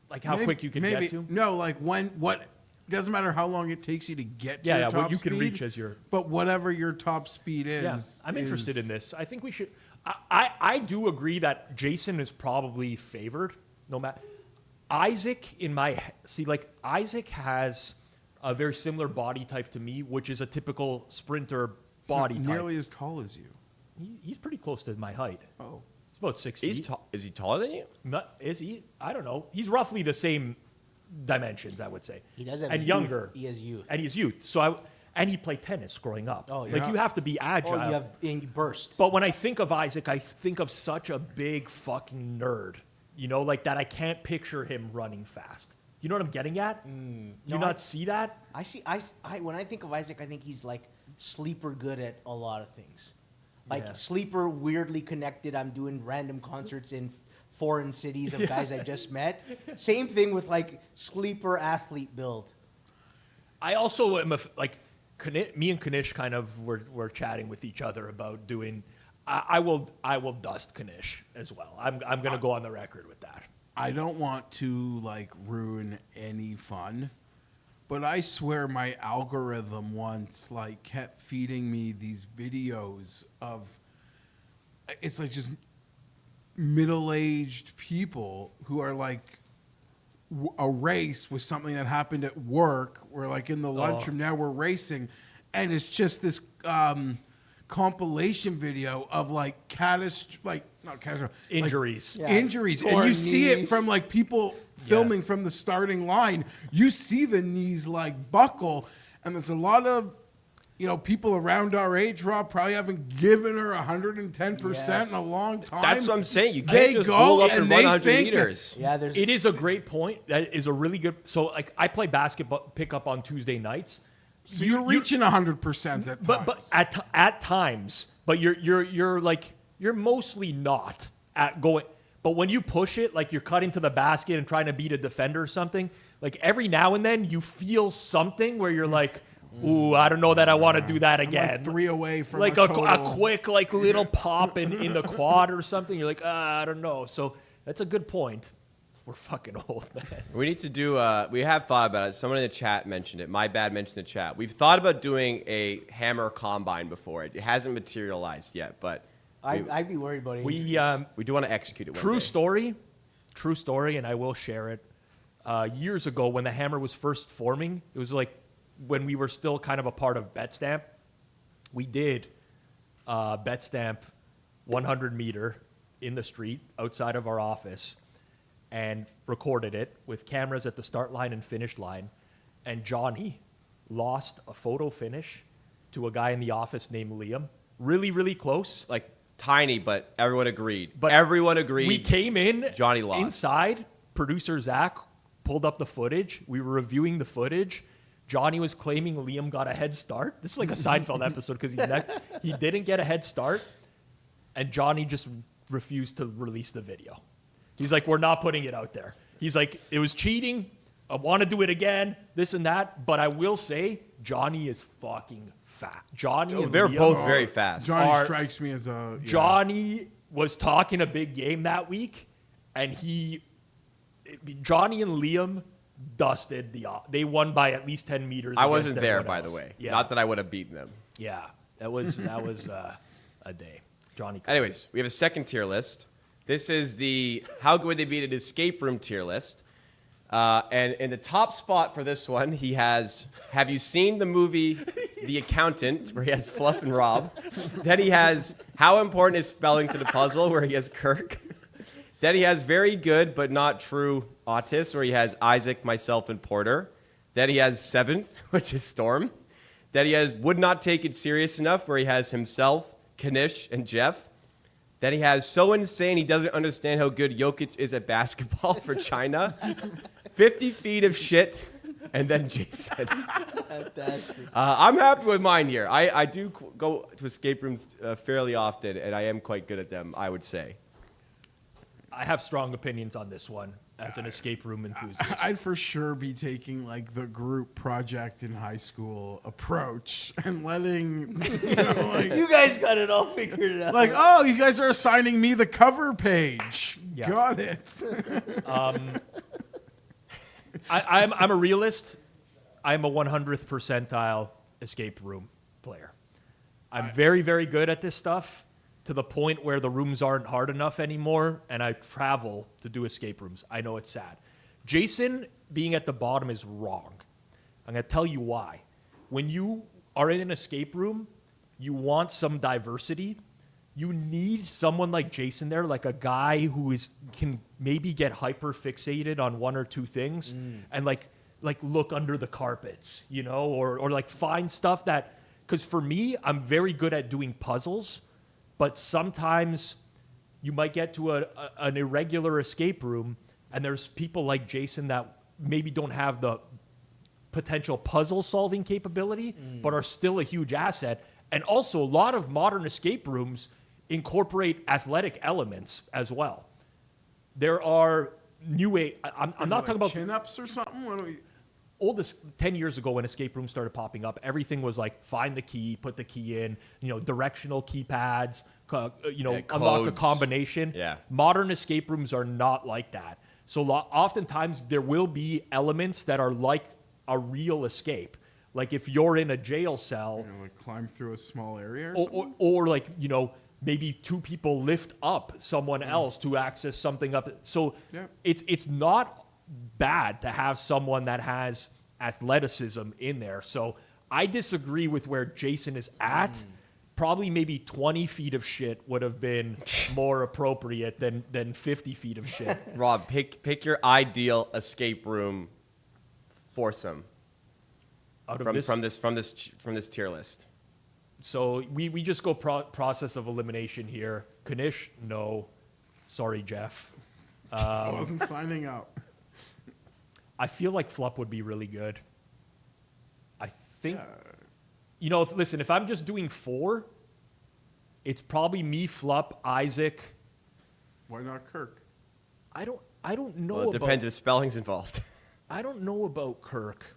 Like how quick you can get to. No, like what doesn't matter how long it takes you to get to your top what you speed, can reach as your. but whatever your top speed is. Yeah, I'm interested is- in this. I think we should. I do agree that Jason is probably favored. No matter Isaac Isaac has a very similar body type to me, which is a typical sprinter body Not type. nearly as tall as you. He's pretty close to my height. Oh. He's about 6 He's feet. tall. Is he taller than you? Is he? I don't know. He's roughly the same dimensions, I would say. He does have and youth. younger. He has youth. And he's youth. So and he played tennis growing up. Oh, Like yeah. you have to be agile. and you burst. But when I think of Isaac, I think of such a big fucking nerd. You know, like that I can't picture him running fast. You know what I'm getting at? Do you No, not see that? I see. When I think of Isaac, I think he's like sleeper good at a lot of things. Like Yeah. sleeper weirdly connected. I'm doing random concerts in foreign cities of guys I just met. Same thing with like sleeper athlete build. I also am me and Kanish kind of were chatting with each other about doing. I will dust Kanish as well. I'm gonna go on the record with that. I don't want to like ruin any fun, but I swear my algorithm once like kept feeding me these videos of it's like just middle-aged people who are like a race with something that happened at work. We're like in the lunchroom now we're racing, and it's just this compilation video of like Injuries. Yeah. injuries, and Torn you see it knees. from like people filming from the starting line. You see the knees like buckle, and there's a lot of people around our age, Rob, probably haven't given her 110% in a long time. That's what I'm saying. You They can't just go roll up and and they run 100 think that- meters. Yeah, there's. It is a great point. That is a really good. So like I play basketball pickup on Tuesday nights. So you're reaching 100% at times. But at times, but you're mostly not at going. But when you push it, like you're cutting to the basket and trying to beat a defender or something, like every now and then you feel something where you're like, ooh, I don't know that I want to do that I'm again. like 3 away from Like a a total. quick like little pop in the quad or something. You're like, I don't know. So that's a good point. We're fucking old, man. We need to do, we have thought about it. Someone in the chat mentioned it. My bad mentioned the chat. We've thought about doing a hammer combine before. It hasn't materialized yet, but I'd be worried about it. we do want to execute it one True day. story, and I will share it. Years ago, when the hammer was first forming, it was like when we were still kind of a part of BetStamp. We did BetStamp 100 meter in the street outside of our office and recorded it with cameras at the start line and finish line. And Johnny lost a photo finish to a guy in the office named Liam. Really, really close. Like tiny, but everyone agreed. But everyone agreed. We came in. Johnny lost. Inside, producer Zach pulled up the footage. We were reviewing the footage. Johnny was claiming Liam got a head start. This is like a Seinfeld episode because he didn't get a head start, and Johnny just refused to release the video. He's like, we're not putting it out there. He's like, it was cheating. I want to do it again, this and that. But I will say, Johnny is fucking fat. Johnny and they're Liam both very fast. Johnny strikes me as a... Yeah. Johnny was talking a big game that week, and Johnny and Liam dusted they won by at least 10 meters. I wasn't there, everyone by the else. way. Yeah. Not that I would have beaten them. Yeah, that was a day. Johnny. Anyways, we have a second tier list. This is the how good would they beat an escape room tier list. And in the top spot for this one, he has, have you seen the movie The Accountant, where he has Fluff and Rob? Then he has how important is spelling to the puzzle, where he has Kirk. Then he has very good but not true autists, where he has Isaac, myself, and Porter. Then he has seventh, which is Storm. Then he has would not take it serious enough, where he has himself, Kanish, and Geoff. Then he has so insane he doesn't understand how good Jokic is at basketball for China. 50 feet of shit, and then Jason. Fantastic. I'm happy with mine here. I do go to escape rooms fairly often, and I am quite good at them, I would say. I have strong opinions on this one as an escape room enthusiast. I'd for sure be taking like the group project in high school approach and letting, like, You guys got it all figured out. like, oh, you guys are assigning me the cover page. Yeah. Got it. I'm a realist. I'm a 100th percentile escape room player. I'm very, very good at this stuff to the point where the rooms aren't hard enough anymore, and I travel to do escape rooms. I know it's sad. Jason being at the bottom is wrong. I'm going to tell you why. When you are in an escape room, you want some diversity. You need someone like Jason there, like a guy who can maybe get hyper fixated on one or two things and like look under the carpets, or like find stuff that, because for me, I'm very good at doing puzzles, but sometimes you might get to an irregular escape room and there's people like Jason that maybe don't have the potential puzzle solving capability, but are still a huge asset. And also a lot of modern escape rooms incorporate athletic elements as well. There are new way. I'm not talking about chin-ups or something. What do we... Oldest 10 years ago when escape rooms started popping up, everything was like find the key, put the key in, directional keypads, unlock a codes. combination. Yeah. Modern escape rooms are not like that. So oftentimes there will be elements that are like a real escape. Like if you're in a jail cell, like climb through a small area or something? or like, maybe two people lift up someone else to access something up. So it's not bad to have someone that has athleticism in there. So I disagree with where Jason is at. Probably maybe 20 feet of shit would have been more appropriate than 50 feet of shit. Rob, pick your ideal escape room foursome from this tier list. So we just go process of elimination here. Kanish, no. Sorry, Geoff. I wasn't signing up. I feel like Flup would be really good. I think, if I'm just doing 4, it's probably me, Flup, Isaac. Why not Kirk? I don't know. Well, it depends if spelling's involved. I don't know about Kirk.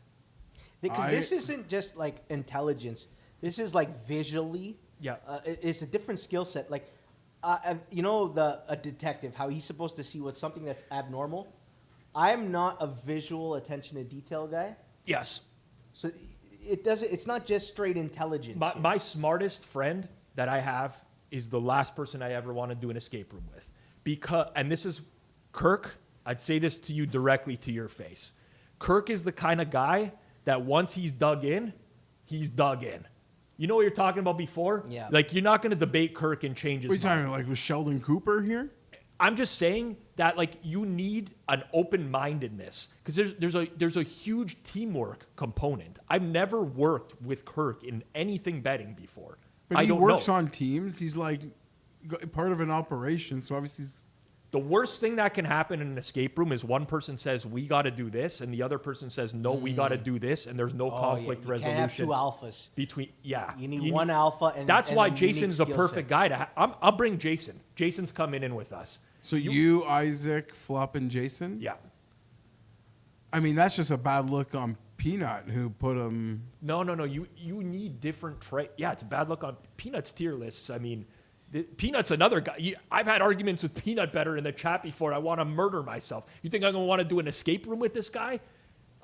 Because this isn't just like intelligence. This is like visually. Yeah. It's a different skill set. Like, a detective, how he's supposed to see what's something that's abnormal. I'm not a visual attention to detail guy. Yes. So it's not just straight intelligence. My smartest friend that I have is the last person I ever want to do an escape room with. And this is Kirk. I'd say this to you directly to your face. Kirk is the kind of guy that once he's dug in, he's dug in. You know what you're talking about before? Yeah. Like, you're not going to debate Kirk and change his What are you mind. talking about? Like, was Sheldon Cooper here? I'm just saying that, like, you need an open-mindedness because there's a huge teamwork component. I've never worked with Kirk in anything betting before. But I he don't works know. on teams. He's like part of an operation, so obviously he's The worst thing that can happen in an escape room is one person says, we got to do this, and the other person says, no, we got to do this, and there's no conflict You resolution. can't have two alphas. You need one alpha and that's and why then Jason's the unique perfect skill guy to I'll bring Jason. Jason's coming in with us. So you, Isaac, Flop, and Jason? Yeah. I mean, that's just a bad look on Peanut, who put him... No. You need different Yeah, it's a bad look on Peanut's tier lists. I mean, Peanut's another guy. I've had arguments with Peanut Bettor in the chat before. I want to murder myself. You think I'm going to want to do an escape room with this guy?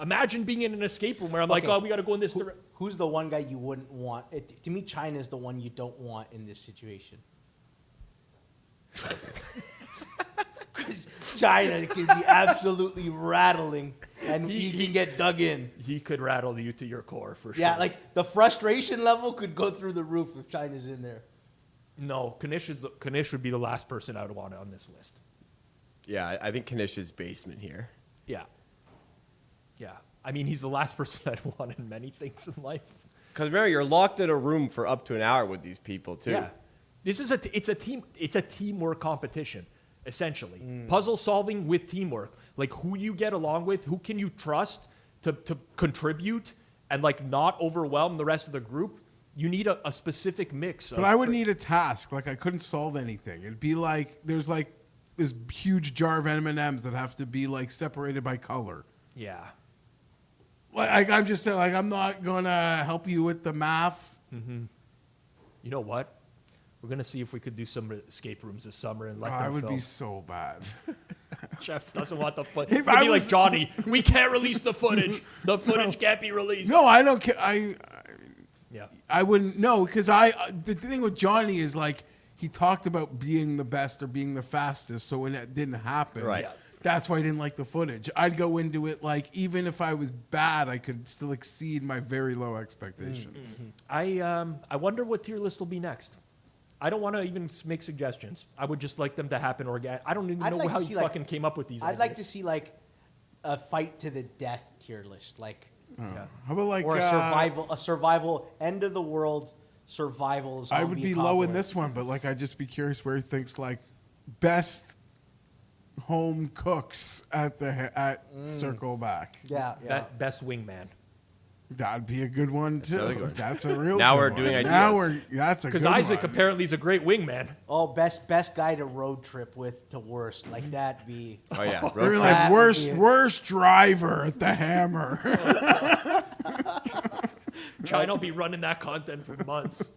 Imagine being in an escape room where I'm like, Okay. oh, we got to go in this direction. Who's the one guy you wouldn't want? To me, China's the one you don't want in this situation. Because China can be absolutely rattling, and he can get dug in. He could rattle you to your core for sure. Yeah, like the frustration level could go through the roof if China's in there. No, Kanish would be the last person I would want on this list. Yeah, I think Kanish's basement here. Yeah. I mean, he's the last person I'd want in many things in life. Because remember, you're locked in a room for up to an hour with these people too. Yeah. It's a teamwork competition, essentially. Puzzle solving with teamwork. Like, who you get along with, who can you trust to contribute and like not overwhelm the rest of the group. You need a specific mix. But I would need a task. Like, I couldn't solve anything. It'd be like, there's like this huge jar of M&Ms that have to be like separated by color. Yeah. Like, I'm just saying, like, I'm not gonna help you with the math. You know what? We're going to see if we could do some escape rooms this summer and let them I would film. be so bad. Jeff doesn't want the footage. If It'd I be was- like Johnny. We can't release the footage. The footage can't be released. No, I don't care. Yeah. I wouldn't know, because the thing with Johnny is like he talked about being the best or being the fastest, so when that didn't happen, Right. Yeah. that's why I didn't like the footage. I'd go into it like, even if I was bad, I could still exceed my very low expectations. I wonder what tier list will be next. I don't want to even make suggestions. I would just like them to happen organic. I don't even I'd know like how to you see, like- fucking came up with these I'd like to ideas. see like a fight to the death tier list, like Yeah. How about like or a survival end of the world survival. I would zombie be low in apocalypse. this one, but like I'd just be curious where he thinks like best home cooks at Circle Back. Yeah. Best wingman. That'd be a good one another too. good one. That's a real. Now good we're one. doing Now ideas. that's a good Because Isaac one. apparently is a great wingman. Oh, best guy to road trip with to worst. Like that'd be. Oh yeah, road We're trip. like That would be it. worst driver at the Hammer. China will be running that content for months.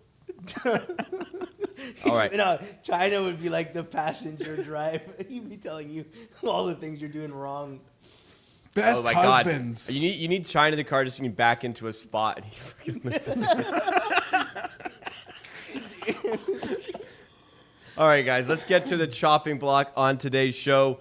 All right. China would be like the passenger driver. He'd be telling you all the things you're doing wrong. Best Oh my husbands. God! You need China the car just so you can back into a spot and he fucking misses it. All right, guys, let's get to the chopping block on today's show.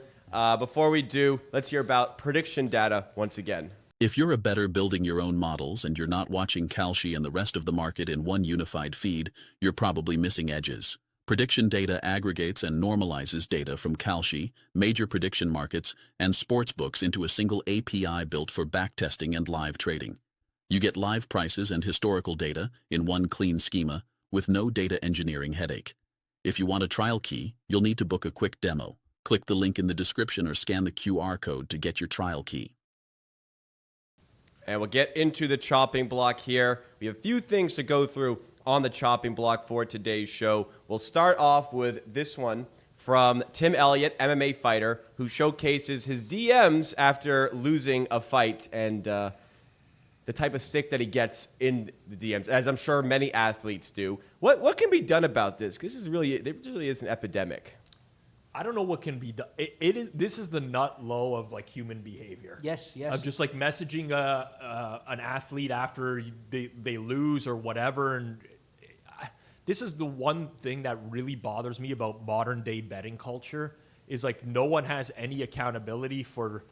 Before we do, let's hear about prediction data once again. If you're a bettor building your own models and you're not watching Kalshi and the rest of the market in one unified feed, you're probably missing edges. Prediction data aggregates and normalizes data from Kalshi, major prediction markets, and sportsbooks into a single API built for backtesting and live trading. You get live prices and historical data in one clean schema with no data engineering headache. If you want a trial key, you'll need to book a quick demo. Click the link in the description or scan the QR code to get your trial key. And we'll get into the chopping block here. We have a few things to go through on the chopping block for today's show. We'll start off with this one from Tim Elliott, MMA fighter, who showcases his DMs after losing a fight and the type of stick that he gets in the DMs, as I'm sure many athletes do. What can be done about this? Because there really is an epidemic. I don't know what can be done. This is the nut low of like human behavior. Yes. Of just like messaging an athlete after they lose or whatever. And this is the one thing that really bothers me about modern day betting culture is like no one has any accountability for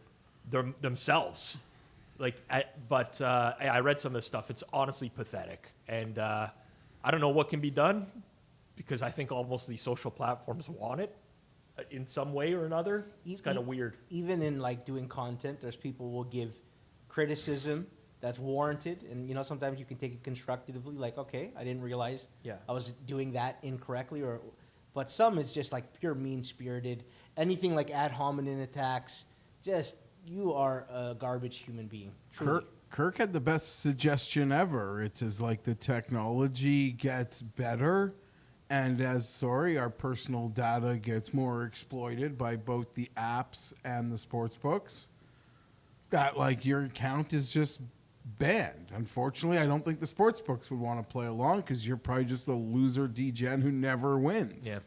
themselves. But I read some of this stuff. It's honestly pathetic. And I don't know what can be done because I think almost these social platforms want it in some way or another. It's kind of weird. Even in like doing content, there's people will give criticism that's warranted, and sometimes you can take it constructively. Like, okay, I didn't realize Yeah. I was doing that incorrectly, but some is just like pure mean spirited, anything like ad hominem attacks, just you are a garbage human being. Truly. Kirk had the best suggestion ever. It's as like the technology gets better, and as our personal data gets more exploited by both the apps and the sports books, that like your account is just banned. Unfortunately, I don't think the sports books would want to play along because you're probably just a loser degen who never wins. Yeah.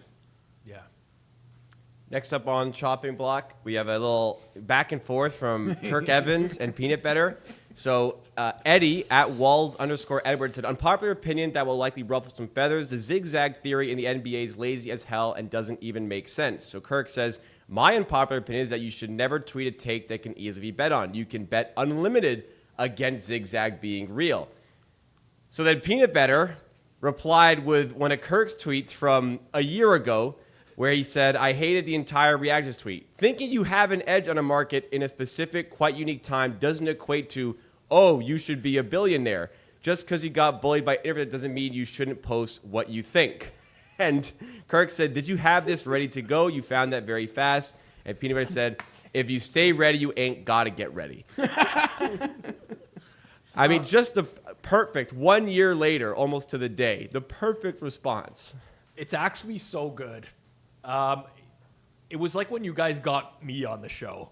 Next up on chopping block, we have a little back and forth from Kirk Evans and Peanut Bettor. So Eddie at Walls_Edwards said, unpopular opinion that will likely ruffle some feathers. The zigzag theory in the NBA is lazy as hell and doesn't even make sense. So Kirk says, my unpopular opinion is that you should never tweet a take that can easily be bet on. You can bet unlimited against zigzag being real. So then Peanut Bettor replied with one of Kirk's tweets from a year ago, where he said, I hated the entire reactions tweet. Thinking you have an edge on a market in a specific, quite unique time doesn't equate to, oh, you should be a billionaire. Just because you got bullied by internet doesn't mean you shouldn't post what you think. And Kirk said, did you have this ready to go? You found that very fast. And Peanut Butter said, if you stay ready, you ain't got to get ready. I mean, just the perfect 1 year later, almost to the day, the perfect response. It's actually so good. It was like when you guys got me on the show.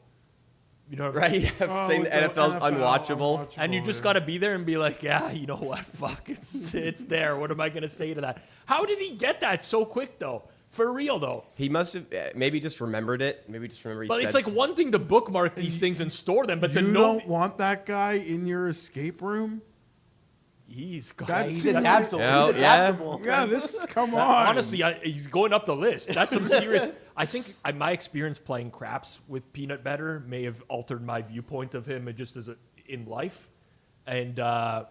You know, Right? Saying the NFL's unwatchable. And you just got to be there and be like, yeah, you know what? Fuck, it's there. What am I going to say to that? How did he get that so quick, though? For real, though. He must have maybe just remembered it. Maybe just remember he But said it's like one thing to bookmark these things and store them, but to You know don't want that guy in your escape room? he's got. That's- He's He's adaptable. Yeah, He's yeah. adaptable. Yeah, this, come on. Honestly, he's going up the list. That's some serious. I think my experience playing craps with Peanut Bettor may have altered my viewpoint of him just as in life, and I'm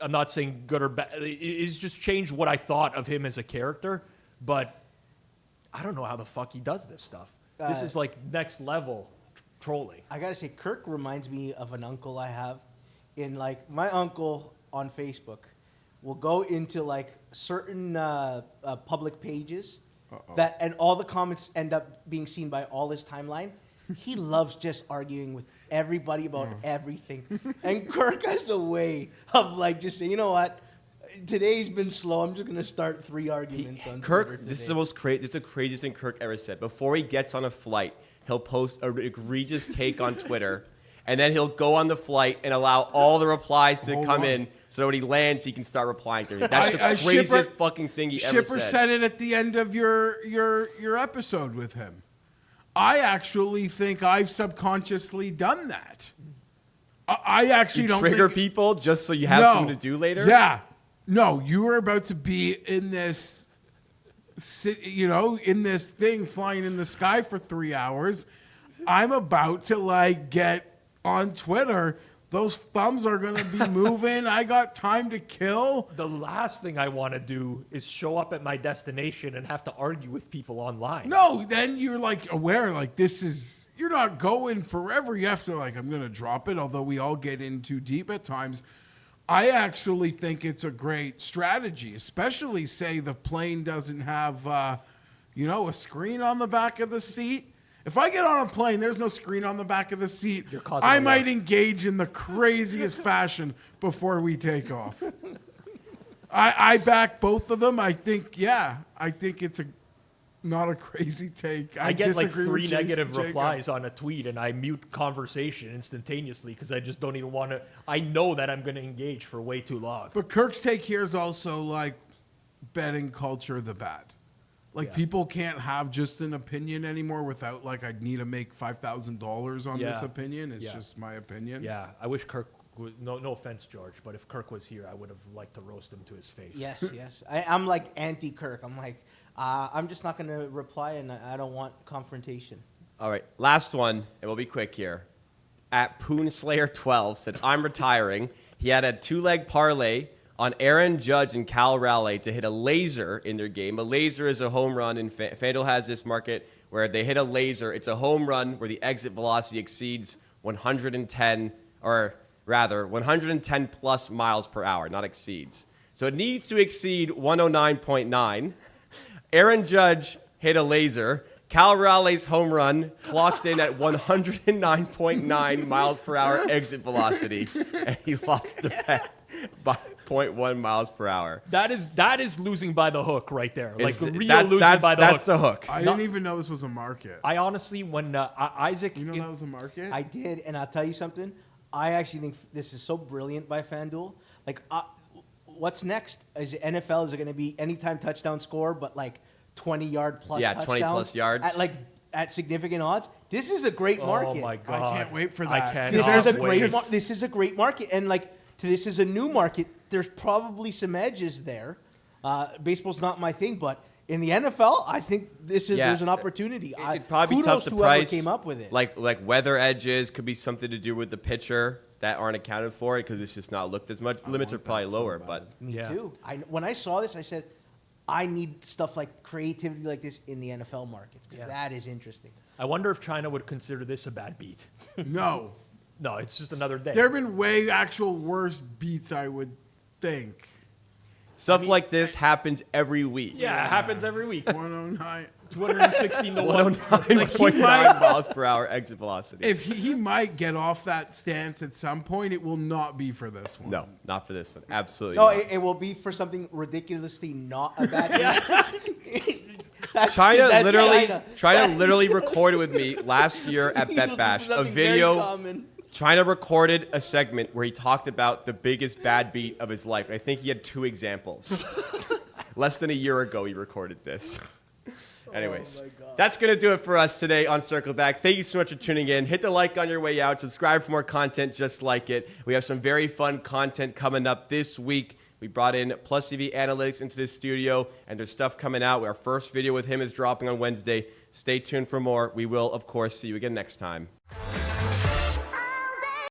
not saying good or bad. It's just changed what I thought of him as a character. But I don't know how the fuck he does this stuff. This is like next level trolling. I gotta say, Kirk reminds me of an uncle I have. In like my uncle on Facebook will go into like certain public pages that, and all the comments end up being seen by all his timeline. He loves just arguing with everybody about everything. And Kirk has a way of like just saying, you know what? Today's been slow. I'm just gonna start 3 arguments on Twitter Kirk, today. this is the most crazy. This is the craziest thing Kirk ever said. Before he gets on a flight, he'll post an egregious take on Twitter, and then he'll go on the flight and allow all the replies to Hold come on. in, so when he lands, he can start replying to everything. That's the I- craziest Shipper- fucking thing he ever Shipper said. said it at the end of your episode with him. I actually think I've subconsciously done that. I actually You don't trigger think, people just so you have something to do later? Yeah. No, you were about to be in this, in this thing flying in the sky for 3 hours. I'm about to like get on Twitter. Those thumbs are going to be moving. I got time to kill. The last thing I want to do is show up at my destination and have to argue with people online. No, then you're like aware, like you're not going forever. You have to like, I'm going to drop it, although we all get in too deep at times. I actually think it's a great strategy, especially say the plane doesn't have, a screen on the back of the seat. If I get on a plane, there's no screen on the back of the seat. I might engage in the craziest fashion before we take off. I back both of them. I think it's not a crazy take. I get like disagree 3 with Jason negative Jacob. replies on a tweet, and I mute conversation instantaneously because I just don't even want to. I know that I'm going to engage for way too long. But Kirk's take here is also like betting culture the bad. Like people can't have just an opinion anymore without like I'd need to make $5,000 on this opinion. It's just my opinion. Yeah, I wish Kirk. No offense, George, but if Kirk was here, I would have liked to roast him to his face. Yes. I'm like anti-Kirk. I'm like, I'm just not going to reply, and I don't want confrontation. All right, last one, and we'll be quick here. At Poonslayer12 said, I'm retiring. He had a 2-leg parlay on Aaron Judge and Cal Raleigh to hit a laser in their game. A laser is a home run, and FanDuel has this market where they hit a laser. It's a home run where the exit velocity exceeds 110 plus miles per hour, not exceeds. So it needs to exceed 109.9. Aaron Judge hit a laser. Cal Raleigh's home run clocked in at 109.9 miles per hour exit velocity, and he lost the bet by 0.1 miles per hour. That is losing by the hook right there. Like real That's losing by the hook. That's the hook. I didn't even know this was a market. I honestly, when Isaac, You know that was a market? I did, and I'll tell you something. I actually think this is so brilliant by FanDuel. Like, what's next? Is it NFL? Is it going to be anytime touchdown score, but like 20-yard plus touchdowns? 20 plus yards. At significant odds. This is a great market. oh my god, I can't wait for I that. cannot This is a great market, and like this is a new market. There's probably some edges there. Baseball's not my thing, but in the NFL, I think there's an opportunity. It'd probably be tough to whoever price. came up with it. Like weather edges could be something to do with the pitcher that aren't accounted for because it's just not looked as much. Limits are probably lower, but Me Yeah. too. When I saw this, I said, I need stuff like creativity like this in the NFL markets because that is interesting. I wonder if China would consider this a bad beat. No. No, it's just another day. There have been way actual worse beats, I would think. stuff like this happens every week. yeah, it happens every week. 109. 216 to 1. 109.9 miles per hour exit velocity. If he might get off that stance at some point, it will not be for this one. No, not for this one. Absolutely So not. it will be for something ridiculously not a bad beat. China That's literally recorded with me last year at Bet Bash a Something very video. common. China recorded a segment where he talked about the biggest bad beat of his life. And I think he had 2 examples. Less than a year ago, he recorded this. Anyways, that's going to do it for us today on Circle Back. Thank you so much for tuning in. Hit the like on your way out. Subscribe for more content just like it. We have some very fun content coming up this week. We brought in Plus TV Analytics into this studio, and there's stuff coming out. Our first video with him is dropping on Wednesday. Stay tuned for more. We will, of course, see you again next time.